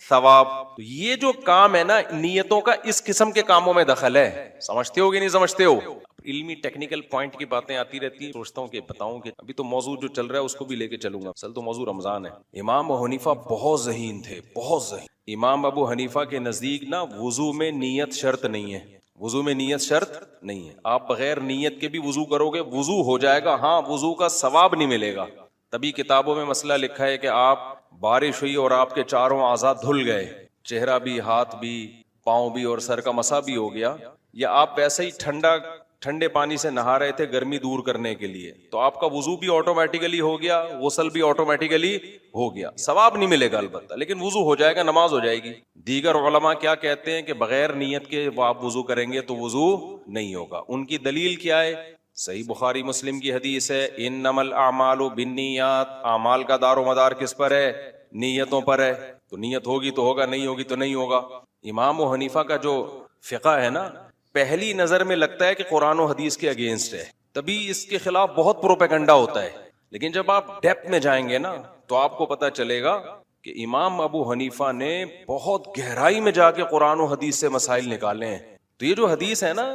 ثواب. تو یہ جو کام ہے نا نیتوں کا, اس قسم کے کاموں میں دخل ہے. سمجھتے ہو کہ نہیں سمجھتے ہو؟ علمی ٹیکنیکل پوائنٹ کی باتیں آتی رہتی ہیں, سوچتا ہوں کہ بتاؤں کہ ابھی تو موضوع جو چل رہا ہے اس کو بھی لے کے چلوں گا. اصل تو موضوع رمضان ہے. امام ابو حنیفہ بہت ذہین تھے, بہت ذہین. امام ابو حنیفہ کے نزدیک نا وضو میں نیت شرط نہیں ہے, وضو میں نیت شرط نہیں ہے. آپ بغیر نیت کے بھی وضو کرو گے, وضو ہو جائے گا, ہاں وضو کا ثواب نہیں ملے گا. تبھی کتابوں میں مسئلہ لکھا ہے کہ آپ بارش ہوئی اور آپ کے چاروں اعضاء دھل گئے, چہرہ بھی, ہاتھ بھی, پاؤں بھی اور سر کا مسا بھی ہو گیا, یا آپ ویسے ہی ٹھنڈے پانی سے نہا رہے تھے گرمی دور کرنے کے لیے, تو آپ کا وضو بھی آٹومیٹیکلی ہو گیا, غسل بھی آٹومیٹیکلی ہو گیا. ثواب نہیں ملے گا البتہ, لیکن وضو ہو جائے گا, نماز ہو جائے گی. دیگر علماء کیا کہتے ہیں کہ بغیر نیت کے آپ وضو کریں گے تو وضو نہیں ہوگا. ان کی دلیل کیا ہے؟ صحیح بخاری مسلم کی حدیث ہے, انما الاعمال بالنیات. اعمال کا دار و مدار کس پر ہے؟ نیتوں پر ہے. تو نیت ہوگی تو ہوگا, نہیں ہوگی تو نہیں ہوگا. امام و حنیفہ کا جو فقہ ہے نا, پہلی نظر میں لگتا ہے کہ قرآن و حدیث کے اگینسٹ ہے, تبھی اس کے خلاف بہت پروپیگنڈا ہوتا ہے. لیکن جب آپ ڈیپتھ میں جائیں گے نا تو آپ کو پتا چلے گا کہ امام ابو حنیفہ نے بہت گہرائی میں جا کے قرآن و حدیث سے مسائل نکالے ہیں. تو یہ جو حدیث ہے نا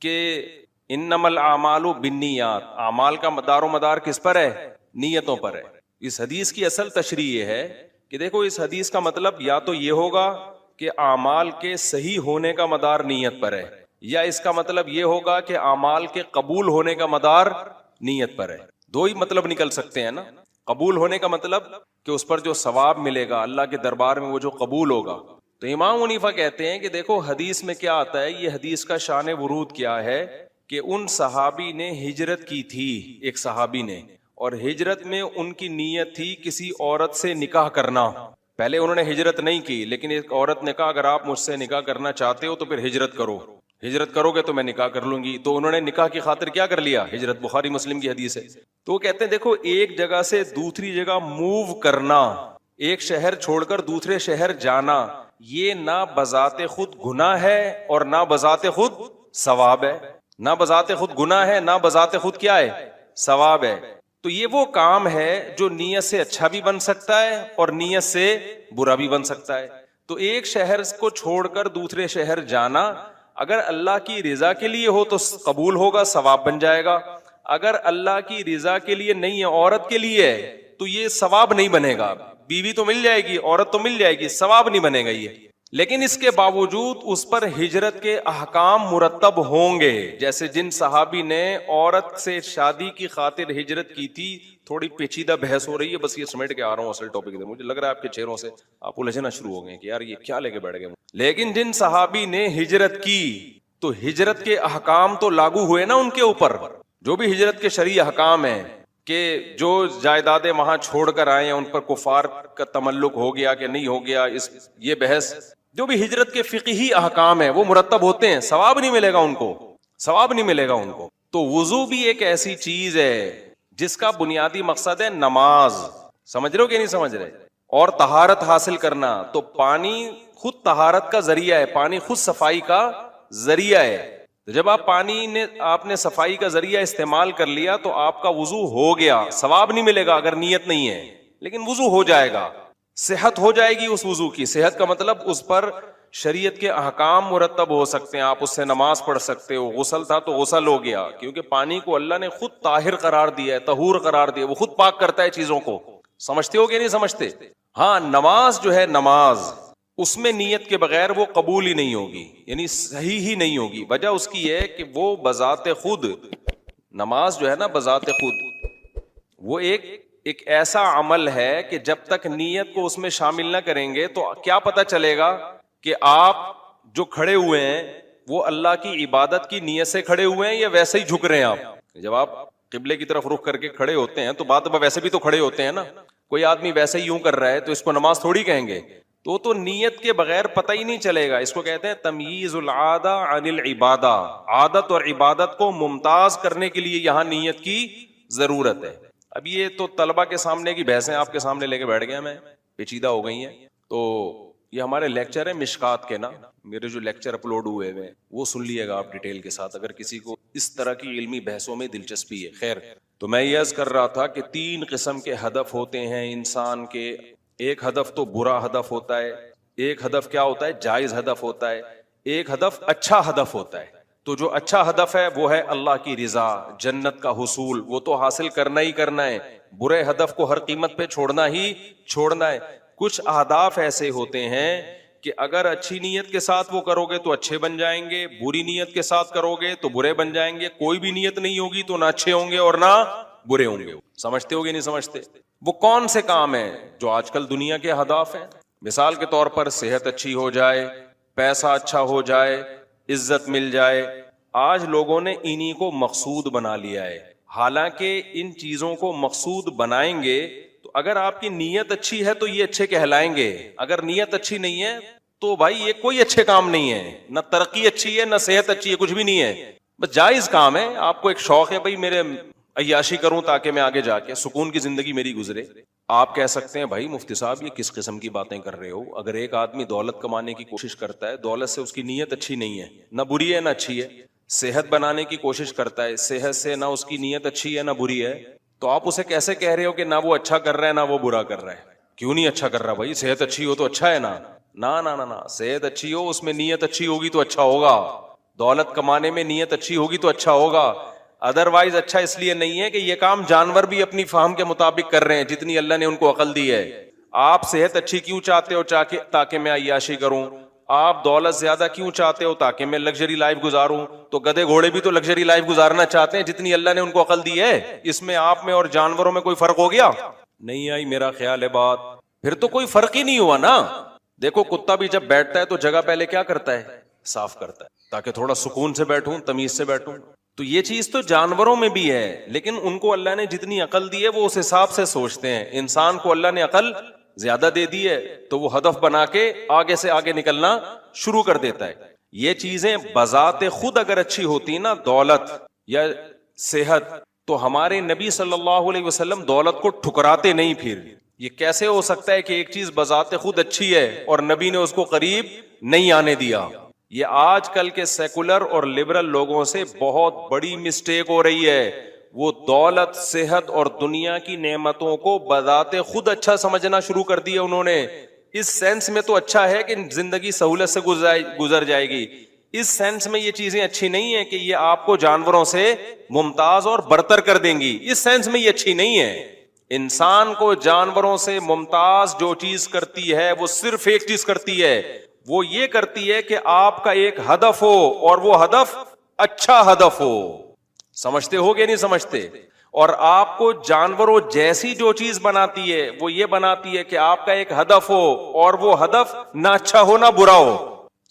کہ انما الاعمال بالنیات, اعمال کا دار و مدار کس پر ہے؟ نیتوں پر ہے. اس حدیث کی اصل تشریح یہ ہے کہ دیکھو اس حدیث کا مطلب یا تو یہ ہوگا کہ اعمال کے صحیح ہونے کا مدار نیت پر ہے, یا اس کا مطلب یہ ہوگا کہ اعمال کے قبول ہونے کا مدار نیت پر ہے. دو ہی مطلب نکل سکتے ہیں نا. قبول ہونے کا مطلب کہ اس پر جو ثواب ملے گا اللہ کے دربار میں وہ جو قبول ہوگا. تو امام حنیفہ کہتے ہیں کہ دیکھو حدیث میں کیا آتا ہے, یہ حدیث کا شان ورود کیا ہے کہ ان صحابی نے ہجرت کی تھی, ایک صحابی نے, اور ہجرت میں ان کی نیت تھی کسی عورت سے نکاح کرنا. پہلے انہوں نے ہجرت نہیں کی, لیکن ایک عورت نے کہا اگر آپ مجھ سے نکاح کرنا چاہتے ہو تو پھر ہجرت کرو گے تو میں نکاح کر لوں گی. تو انہوں نے نکاح کی خاطر کیا کر لیا؟ ہجرت. بخاری مسلم کی حدیث ہے. تو وہ کہتے ہیں دیکھو ایک جگہ سے دوسری جگہ موو کرنا, ایک شہر چھوڑ کر دوسرے شہر جانا, یہ نہ بذات خود گناہ ہے اور نہ بذات خود ثواب ہے. نہ بذات خود گناہ ہے, نہ بذات خود کیا ہے؟ ثواب ہے. تو یہ وہ کام ہے جو نیت سے اچھا بھی بن سکتا ہے اور نیت سے برا بھی بن سکتا ہے. تو ایک شہر کو چھوڑ کر دوسرے شہر جانا اگر اللہ کی رضا کے لیے ہو تو قبول ہوگا, ثواب بن جائے گا. اگر اللہ کی رضا کے لیے نہیں ہے, عورت کے لیے ہے, تو یہ ثواب نہیں بنے گا. بیوی تو مل جائے گی, عورت تو مل جائے گی, ثواب نہیں بنے گا یہ. لیکن اس کے باوجود اس پر ہجرت کے احکام مرتب ہوں گے. جیسے جن صحابی نے عورت سے شادی کی خاطر ہجرت کی تھی, تھوڑی پیچیدہ بحث ہو رہی ہے, بس یہ سمیٹ کے آ رہا ہوں اصل ٹاپک سے. مجھے لگ رہا ہے آپ کے چہروں سے آپ الجھنا شروع ہو گئے کہ یار یہ کیا لے کے بیٹھ گئے. لیکن جن صحابی نے ہجرت کی تو ہجرت کے احکام تو لاگو ہوئے نا ان کے اوپر. جو بھی ہجرت کے شرعی احکام ہیں کہ جو جائیدادیں وہاں چھوڑ کر آئے ہیں ان پر کفار کا تملک ہو گیا کہ نہیں ہو گیا, یہ بحث. جو بھی ہجرت کے فقہی احکام ہیں وہ مرتب ہوتے ہیں, ثواب نہیں ملے گا ان کو, ثواب نہیں ملے گا ان کو. تو وضو بھی ایک ایسی چیز ہے جس کا بنیادی مقصد ہے نماز. سمجھ رہے ہو کہ نہیں سمجھ رہے؟ اور طہارت حاصل کرنا. تو پانی خود طہارت کا ذریعہ ہے, پانی خود صفائی کا ذریعہ ہے. جب آپ نے صفائی کا ذریعہ استعمال کر لیا تو آپ کا وضو ہو گیا, ثواب نہیں ملے گا اگر نیت نہیں ہے. لیکن وضو ہو جائے گا, صحت ہو جائے گی اس وضو کی. صحت کا مطلب اس پر شریعت کے احکام مرتب ہو سکتے ہیں, آپ اس سے نماز پڑھ سکتے ہو. غسل تھا تو غسل ہو گیا, کیونکہ پانی کو اللہ نے خود طاہر قرار دیا ہے, طہور قرار دیا, وہ خود پاک کرتا ہے چیزوں کو. سمجھتے ہو کہ نہیں سمجھتے؟ ہاں, نماز جو ہے نماز, اس میں نیت کے بغیر وہ قبول ہی نہیں ہوگی, یعنی صحیح ہی نہیں ہوگی. وجہ اس کی ہے کہ وہ بذات خود, نماز جو ہے نا بذات خود, وہ ایک ایسا عمل ہے کہ جب تک نیت کو اس میں شامل نہ کریں گے تو کیا پتہ چلے گا کہ آپ جو کھڑے ہوئے ہیں وہ اللہ کی عبادت کی نیت سے کھڑے ہوئے ہیں یا ویسے ہی جھک رہے ہیں آپ. جب آپ قبلے کی طرف رخ کر کے کھڑے ہوتے ہیں تو بات ویسے بھی تو کھڑے ہوتے ہیں نا. کوئی آدمی ویسے ہی یوں کر رہا ہے تو اس کو نماز تھوڑی کہیں گے. تو نیت کے بغیر پتہ ہی نہیں چلے گا. اس کو کہتے ہیں تمییز العادہ عن العبادہ, عادت اور عبادت کو ممتاز کرنے کے لیے یہاں نیت کی ضرورت ہے. اب یہ تو طلبہ کے سامنے کی بحثیں آپ کے سامنے لے کے بیٹھ گیا میں, پیچیدہ ہو گئی ہیں. تو یہ ہمارے لیکچر ہے مشکات کے نا, میرے جو لیکچر اپلوڈ ہوئے ہیں وہ سن لیے گا آپ ڈیٹیل کے ساتھ, اگر کسی کو اس طرح کی علمی بحثوں میں دلچسپی ہے. خیر, تو میں یہ عرض کر رہا تھا کہ 3 قسم کے ہدف ہوتے ہیں انسان کے. ایک ہدف تو برا ہدف ہوتا ہے, ایک ہدف کیا ہوتا ہے جائز ہدف ہوتا ہے, ایک ہدف اچھا ہدف ہوتا ہے. تو جو اچھا ہدف ہے وہ ہے اللہ کی رضا, جنت کا حصول, وہ تو حاصل کرنا ہی کرنا ہے. برے ہدف کو ہر قیمت پہ چھوڑنا ہی چھوڑنا ہے. کچھ اہداف ایسے ہوتے ہیں کہ اگر اچھی نیت کے ساتھ وہ کرو گے تو اچھے بن جائیں گے, بری نیت کے ساتھ کرو گے تو برے بن جائیں گے. کوئی بھی نیت نہیں ہوگی تو نہ اچھے ہوں گے اور نہ برے ہوں گے. سمجھتے ہو گے نہیں سمجھتے؟ وہ کون سے کام ہیں جو آج کل دنیا کے اہداف ہیں؟ مثال کے طور پر صحت اچھی ہو جائے, پیسہ اچھا ہو جائے, عزت مل جائے. آج لوگوں نے انہی کو مقصود بنا لیا ہے. حالانکہ ان چیزوں کو مقصود بنائیں گے تو اگر آپ کی نیت اچھی ہے تو یہ اچھے کہلائیں گے, اگر نیت اچھی نہیں ہے تو بھائی یہ کوئی اچھے کام نہیں ہے. نہ ترقی اچھی ہے نہ صحت اچھی ہے, کچھ بھی نہیں ہے, بس جائز کام ہے. آپ کو ایک شوق ہے بھائی میرے عیاشی کروں تاکہ میں آگے جا کے سکون کی زندگی میری گزرے. آپ کہہ سکتے ہیں بھائی مفتی صاحب یہ کس قسم کی باتیں کر رہے ہو؟ اگر ایک آدمی دولت کمانے کی کوشش کرتا ہے, دولت سے اس کی نیت اچھی نہیں ہے, نہ بری ہے نہ اچھی ہے. صحت بنانے کی کوشش کرتا ہے, صحت سے نہ اس کی نیت اچھی ہے نہ بری ہے, تو آپ اسے کیسے کہہ رہے ہو کہ نہ وہ اچھا کر رہا ہے نہ وہ برا کر رہا ہے؟ کیوں نہیں اچھا کر رہا بھائی؟ صحت اچھی ہو تو اچھا ہے نا. نہ صحت اچھی ہو, اس میں نیت اچھی ہوگی تو اچھا ہوگا. دولت کمانے میں نیت اچھی ہوگی تو اچھا ہوگا. ادروائز اچھا اس لیے نہیں ہے کہ یہ کام جانور بھی اپنی فہم کے مطابق کر رہے ہیں جتنی اللہ نے ان کو عقل دی ہے. آپ صحت اچھی کیوں چاہتے ہو؟ تاکہ میں عیاشی کروں. آپ دولت زیادہ کیوں چاہتے ہو؟ تاکہ میں لگژری لائف گزاروں. تو گدھے گھوڑے بھی تو لگژری لائف گزارنا چاہتے ہیں جتنی اللہ نے ان کو عقل دی ہے. اس میں آپ میں اور جانوروں میں کوئی فرق ہو گیا؟ نہیں آئی میرا خیال ہے بات. پھر تو کوئی فرق ہی نہیں ہوا نا. دیکھو کتا بھی جب بیٹھتا ہے تو جگہ پہلے کیا کرتا ہے؟ صاف کرتا ہے, تاکہ تھوڑا سکون سے بیٹھوں, تمیز سے بیٹھوں. تو یہ چیز تو جانوروں میں بھی ہے, لیکن ان کو اللہ نے جتنی عقل دی ہے وہ اس حساب سے سوچتے ہیں. انسان کو اللہ نے عقل زیادہ دے دی ہے تو وہ ہدف بنا کے آگے سے آگے نکلنا شروع کر دیتا ہے. یہ چیزیں بذات خود اگر اچھی ہوتی نا, دولت یا صحت, تو ہمارے نبی صلی اللہ علیہ وسلم دولت کو ٹھکراتے نہیں. پھر یہ کیسے ہو سکتا ہے کہ ایک چیز بذات خود اچھی ہے اور نبی نے اس کو قریب نہیں آنے دیا؟ یہ آج کل کے سیکولر اور لبرل لوگوں سے بہت بڑی مسٹیک ہو رہی ہے. وہ دولت, صحت اور دنیا کی نعمتوں کو بذات خود اچھا سمجھنا شروع کر دیا انہوں نے. اس سینس میں تو اچھا ہے کہ زندگی سہولت سے گزر جائے گی. اس سینس میں یہ چیزیں اچھی نہیں ہیں کہ یہ آپ کو جانوروں سے ممتاز اور برتر کر دیں گی. اس سینس میں یہ اچھی نہیں ہے. انسان کو جانوروں سے ممتاز جو چیز کرتی ہے وہ صرف ایک چیز کرتی ہے, وہ یہ کرتی ہے کہ آپ کا ایک ہدف ہو اور وہ ہدف اچھا ہدف ہو. سمجھتے ہو گے نہیں سمجھتے؟ اور آپ کو جانوروں جیسی جو چیز بناتی ہے وہ یہ بناتی ہے کہ آپ کا ایک ہدف ہو اور وہ ہدف نہ اچھا ہو نہ برا ہو,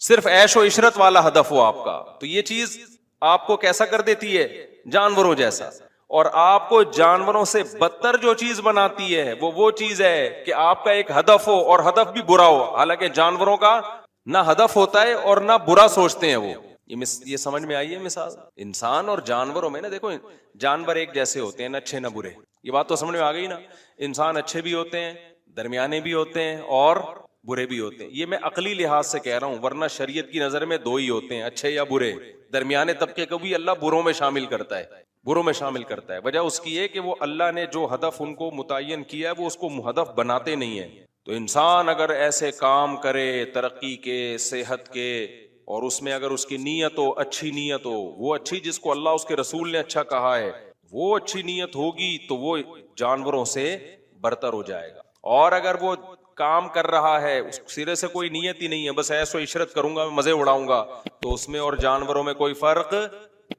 صرف عیش و عشرت والا ہدف ہو آپ کا. تو یہ چیز آپ کو کیسا کر دیتی ہے؟ جانوروں جیسا. اور آپ کو جانوروں سے بدتر جو چیز بناتی ہے وہ چیز ہے کہ آپ کا ایک ہدف ہو اور ہدف بھی برا ہو. حالانکہ جانوروں کا نہ ہدف ہوتا ہے اور نہ برا سوچتے ہیں وہ. یہ سمجھ میں آئی ہے مثال؟ انسان اور جانوروں میں نا, دیکھو جانور ایک جیسے ہوتے ہیں, نہ اچھے نہ برے. یہ بات تو سمجھ میں آ گئی نا. انسان اچھے بھی ہوتے ہیں, درمیانے بھی ہوتے ہیں اور برے بھی ہوتے ہیں. یہ میں عقلی لحاظ سے کہہ رہا ہوں, ورنہ شریعت کی نظر میں 2 ہی ہوتے ہیں, اچھے یا برے. درمیانے طبقے کو بھی اللہ بروں میں شامل کرتا ہے. بروں میں شامل کرتا ہے. وجہ اس کی ہے کہ وہ اللہ نے جو ہدف ان کو متعین کیا ہے وہ اس کو ہدف بناتے نہیں ہیں. تو انسان اگر ایسے کام کرے ترقی کے، صحت کے، اور اس میں اگر اس کی نیت ہو، اچھی نیت ہو، وہ اچھی جس کو اللہ اس کے رسول نے اچھا کہا ہے، وہ اچھی نیت ہوگی تو وہ جانوروں سے برتر ہو جائے گا. اور اگر وہ کام کر رہا ہے اس سرے سے کوئی نیت ہی نہیں ہے، بس ایسو عشرت کروں گا، مزے اڑاؤں گا، تو اس میں اور جانوروں میں کوئی فرق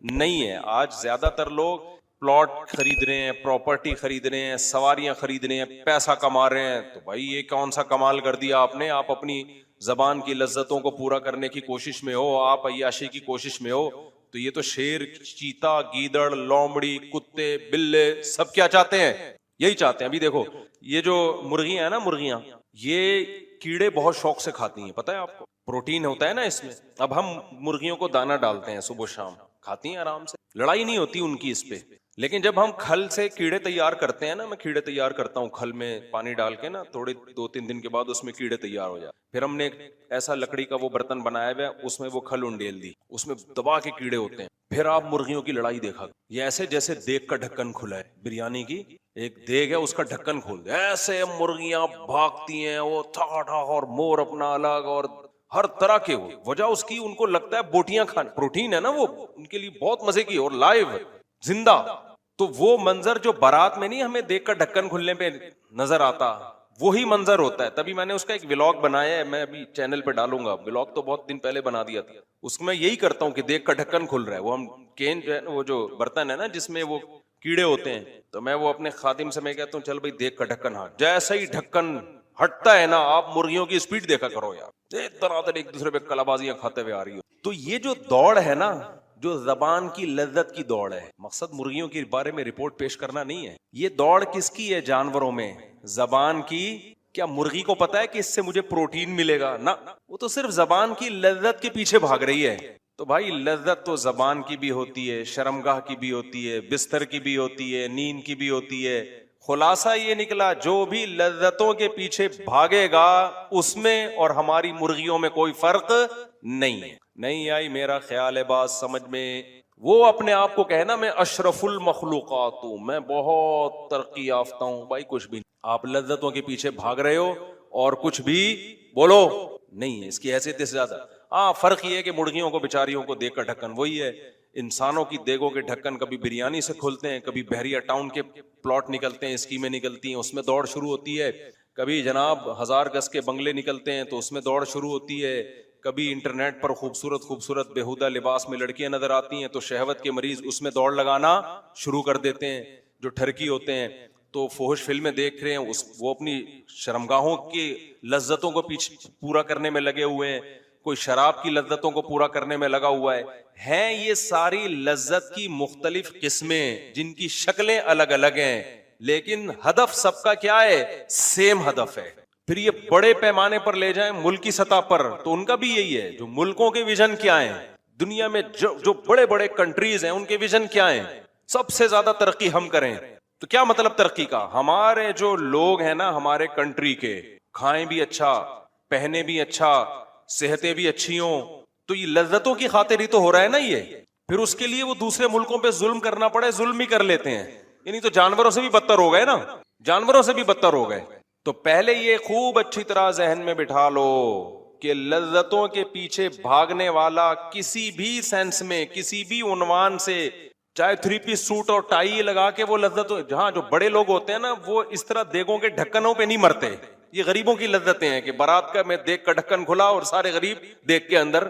نہیں ہے. آج زیادہ تر لوگ پلاٹ خرید رہے ہیں، پراپرٹی خرید رہے ہیں، سواریاں خرید رہے ہیں، پیسہ کما رہے ہیں. تو بھائی یہ کون سا کمال کر دیا آپ نے؟ آپ اپنی زبان کی لذتوں کو پورا کرنے کی کوشش میں ہو، آپ عیاشی کی کوشش میں ہو. تو یہ تو شیر، چیتا، گیدڑ، لومڑی، کتے، بلے سب کیا چاہتے ہیں؟ یہی چاہتے ہیں. ابھی دیکھو یہ جو مرغیاں ہیں نا، مرغیاں یہ کیڑے بہت شوق سے کھاتی ہیں، پتہ ہے آپ کو؟ پروٹین ہوتا ہے نا اس میں. اب ہم مرغیوں کو دانہ ڈالتے ہیں صبح شام، کھاتی ہیں آرام سے، لڑائی نہیں ہوتی ان کی اس پہ. لیکن جب ہم کھل سے کیڑے تیار کرتے ہیں نا، میں کیڑے تیار کرتا ہوں کھل میں پانی ڈال کے نا، تھوڑے 2-3 دن کے بعد اس میں کیڑے تیار ہو جاتے. پھر ہم نے ایک ایسا لکڑی کا وہ برتن بنایا ہوا ہے، اس میں وہ کھل انڈیل دی، اس میں دبا کے کیڑے ہوتے ہیں. پھر آپ مرغیوں کی لڑائی دیکھا، یہ ایسے جیسے دیگ کا ڈھکن کھلا ہے، بریانی کی ایک دیگ ہے اس کا ڈھکن کھول دے، ایسے مرغیاں بھاگتی ہیں، وہ ٹھا ٹھا، اور مور اپنا الگ، اور ہر طرح کے. وہ وجہ اس کی ان کو لگتا ہے بوٹیاں کھانے، پروٹین ہے نا وہ ان کے لیے بہت مزے کی، اور لائیو زندہ. تو وہ منظر جو بارات میں نہیں ہمیں دیکھ کر ڈھکن کھلنے پہ نظر آتا، وہی منظر ہوتا ہے. تبھی میں نے اس کا ایک ولاگ بنایا ہے، میں ابھی چینل پہ ڈالوں گا. ولاگ تو بہت دن پہلے بنا دیا تھا، اس میں یہی کرتا ہوں کہ دیکھ کر ڈھکن کھل رہا ہے. وہ ہم کین جو ہے نا، وہ جو برتن ہے نا جس میں وہ کیڑے ہوتے ہیں، تو میں وہ اپنے خادم سے میں کہتا ہوں چل بھائی دیکھ کر ڈھکن ہاں. جیسا ہی ڈھکن ہٹتا ہے نا، آپ مرغیوں کی اسپیڈ دیکھا کرو یار، ایک دوسرے پہ کلابازیاں کھاتے ہوئے آ رہی ہو. تو یہ جو دوڑ ہے نا، جو زبان کی لذت کی دوڑ ہے، مقصد مرغیوں کے بارے میں رپورٹ پیش کرنا نہیں ہے. یہ دوڑ کس کی ہے جانوروں میں؟ زبان کی. کیا مرغی کو پتا ہے کہ اس سے مجھے پروٹین ملے گا؟ نہ، وہ تو صرف زبان کی لذت کے پیچھے بھاگ رہی ہے. تو بھائی لذت تو زبان کی بھی ہوتی ہے، شرمگاہ کی بھی ہوتی ہے، بستر کی بھی ہوتی ہے، نیند کی بھی ہوتی ہے. خلاصہ یہ نکلا جو بھی لذتوں کے پیچھے بھاگے گا اس میں اور ہماری مرغیوں میں کوئی فرق نہیں ہے. نہیں آئی میرا خیال ہے بات سمجھ میں؟ وہ اپنے آپ کو کہنا میں اشرف المخلوقات ہوں، میں بہت ترقی یافتہ ہوں. بھائی کچھ بھی نہیں، آپ لذتوں کے پیچھے بھاگ رہے ہو اور کچھ بھی بولو نہیں ہے اس کی حیثیت سے زیادہ. ہاں فرق یہ ہے کہ مرغیوں کو بیچاریوں کو دیکھ کر ڈھکن وہی ہے. انسانوں کی دیگوں کے ڈھکن کبھی بریانی سے کھلتے ہیں، کبھی بحریہ ٹاؤن کے پلاٹ نکلتے ہیں، اسکیمیں نکلتی ہیں، اس میں دوڑ شروع ہوتی ہے. کبھی جناب 1000 گز کے بنگلے نکلتے ہیں تو اس میں دوڑ شروع ہوتی ہے. کبھی انٹرنیٹ پر خوبصورت خوبصورت بےہودہ لباس میں لڑکیاں نظر آتی ہیں تو شہوت کے مریض اس میں دوڑ لگانا شروع کر دیتے ہیں. جو ٹھرکی ہوتے ہیں تو فحش فلمیں دیکھ رہے ہیں، وہ اپنی شرمگاہوں کی لذتوں کو پورا کرنے میں لگے ہوئے ہیں. کوئی شراب کی لذتوں کو پورا کرنے میں لگا ہوا ہے. ہیں یہ ساری لذت کی مختلف قسمیں جن کی شکلیں الگ الگ ہیں، لیکن ہدف سب کا کیا ہے؟ سیم ہدف ہے. پھر یہ بڑے پیمانے پر لے جائیں ملکی سطح پر تو ان کا بھی یہی ہے. جو ملکوں کے ویژن کیا ہیں دنیا میں، جو بڑے بڑے کنٹریز ہیں ان کے ویژن کیا ہیں؟ سب سے زیادہ ترقی ہم کریں. تو کیا مطلب ترقی کا؟ ہمارے جو لوگ ہیں نا ہمارے کنٹری کے، کھائیں بھی اچھا، پہنے بھی اچھا، صحتیں بھی اچھی ہوں. تو یہ لذتوں کی خاطر ہی تو ہو رہا ہے نا یہ. پھر اس کے لیے وہ دوسرے ملکوں پہ ظلم کرنا پڑے، ظلم ہی کر لیتے ہیں. یعنی تو جانوروں سے بھی بدتر ہو گئے نا، جانوروں سے بھی بدتر ہو گئے. تو پہلے یہ خوب اچھی طرح ذہن میں بٹھا لو کہ لذتوں کے پیچھے بھاگنے والا کسی بھی سینس میں، کسی بھی عنوان سے، چاہے 3 پیس سوٹ اور ٹائی لگا کے وہ لذت، جہاں جو بڑے لوگ ہوتے ہیں نا وہ اس طرح دیگوں کے ڈھکنوں پہ نہیں مرتے. یہ غریبوں کی لذتیں ہیں کہ بارات کا میں دیکھ کا ڈھکن کھلا اور سارے غریب دیکھ کے اندر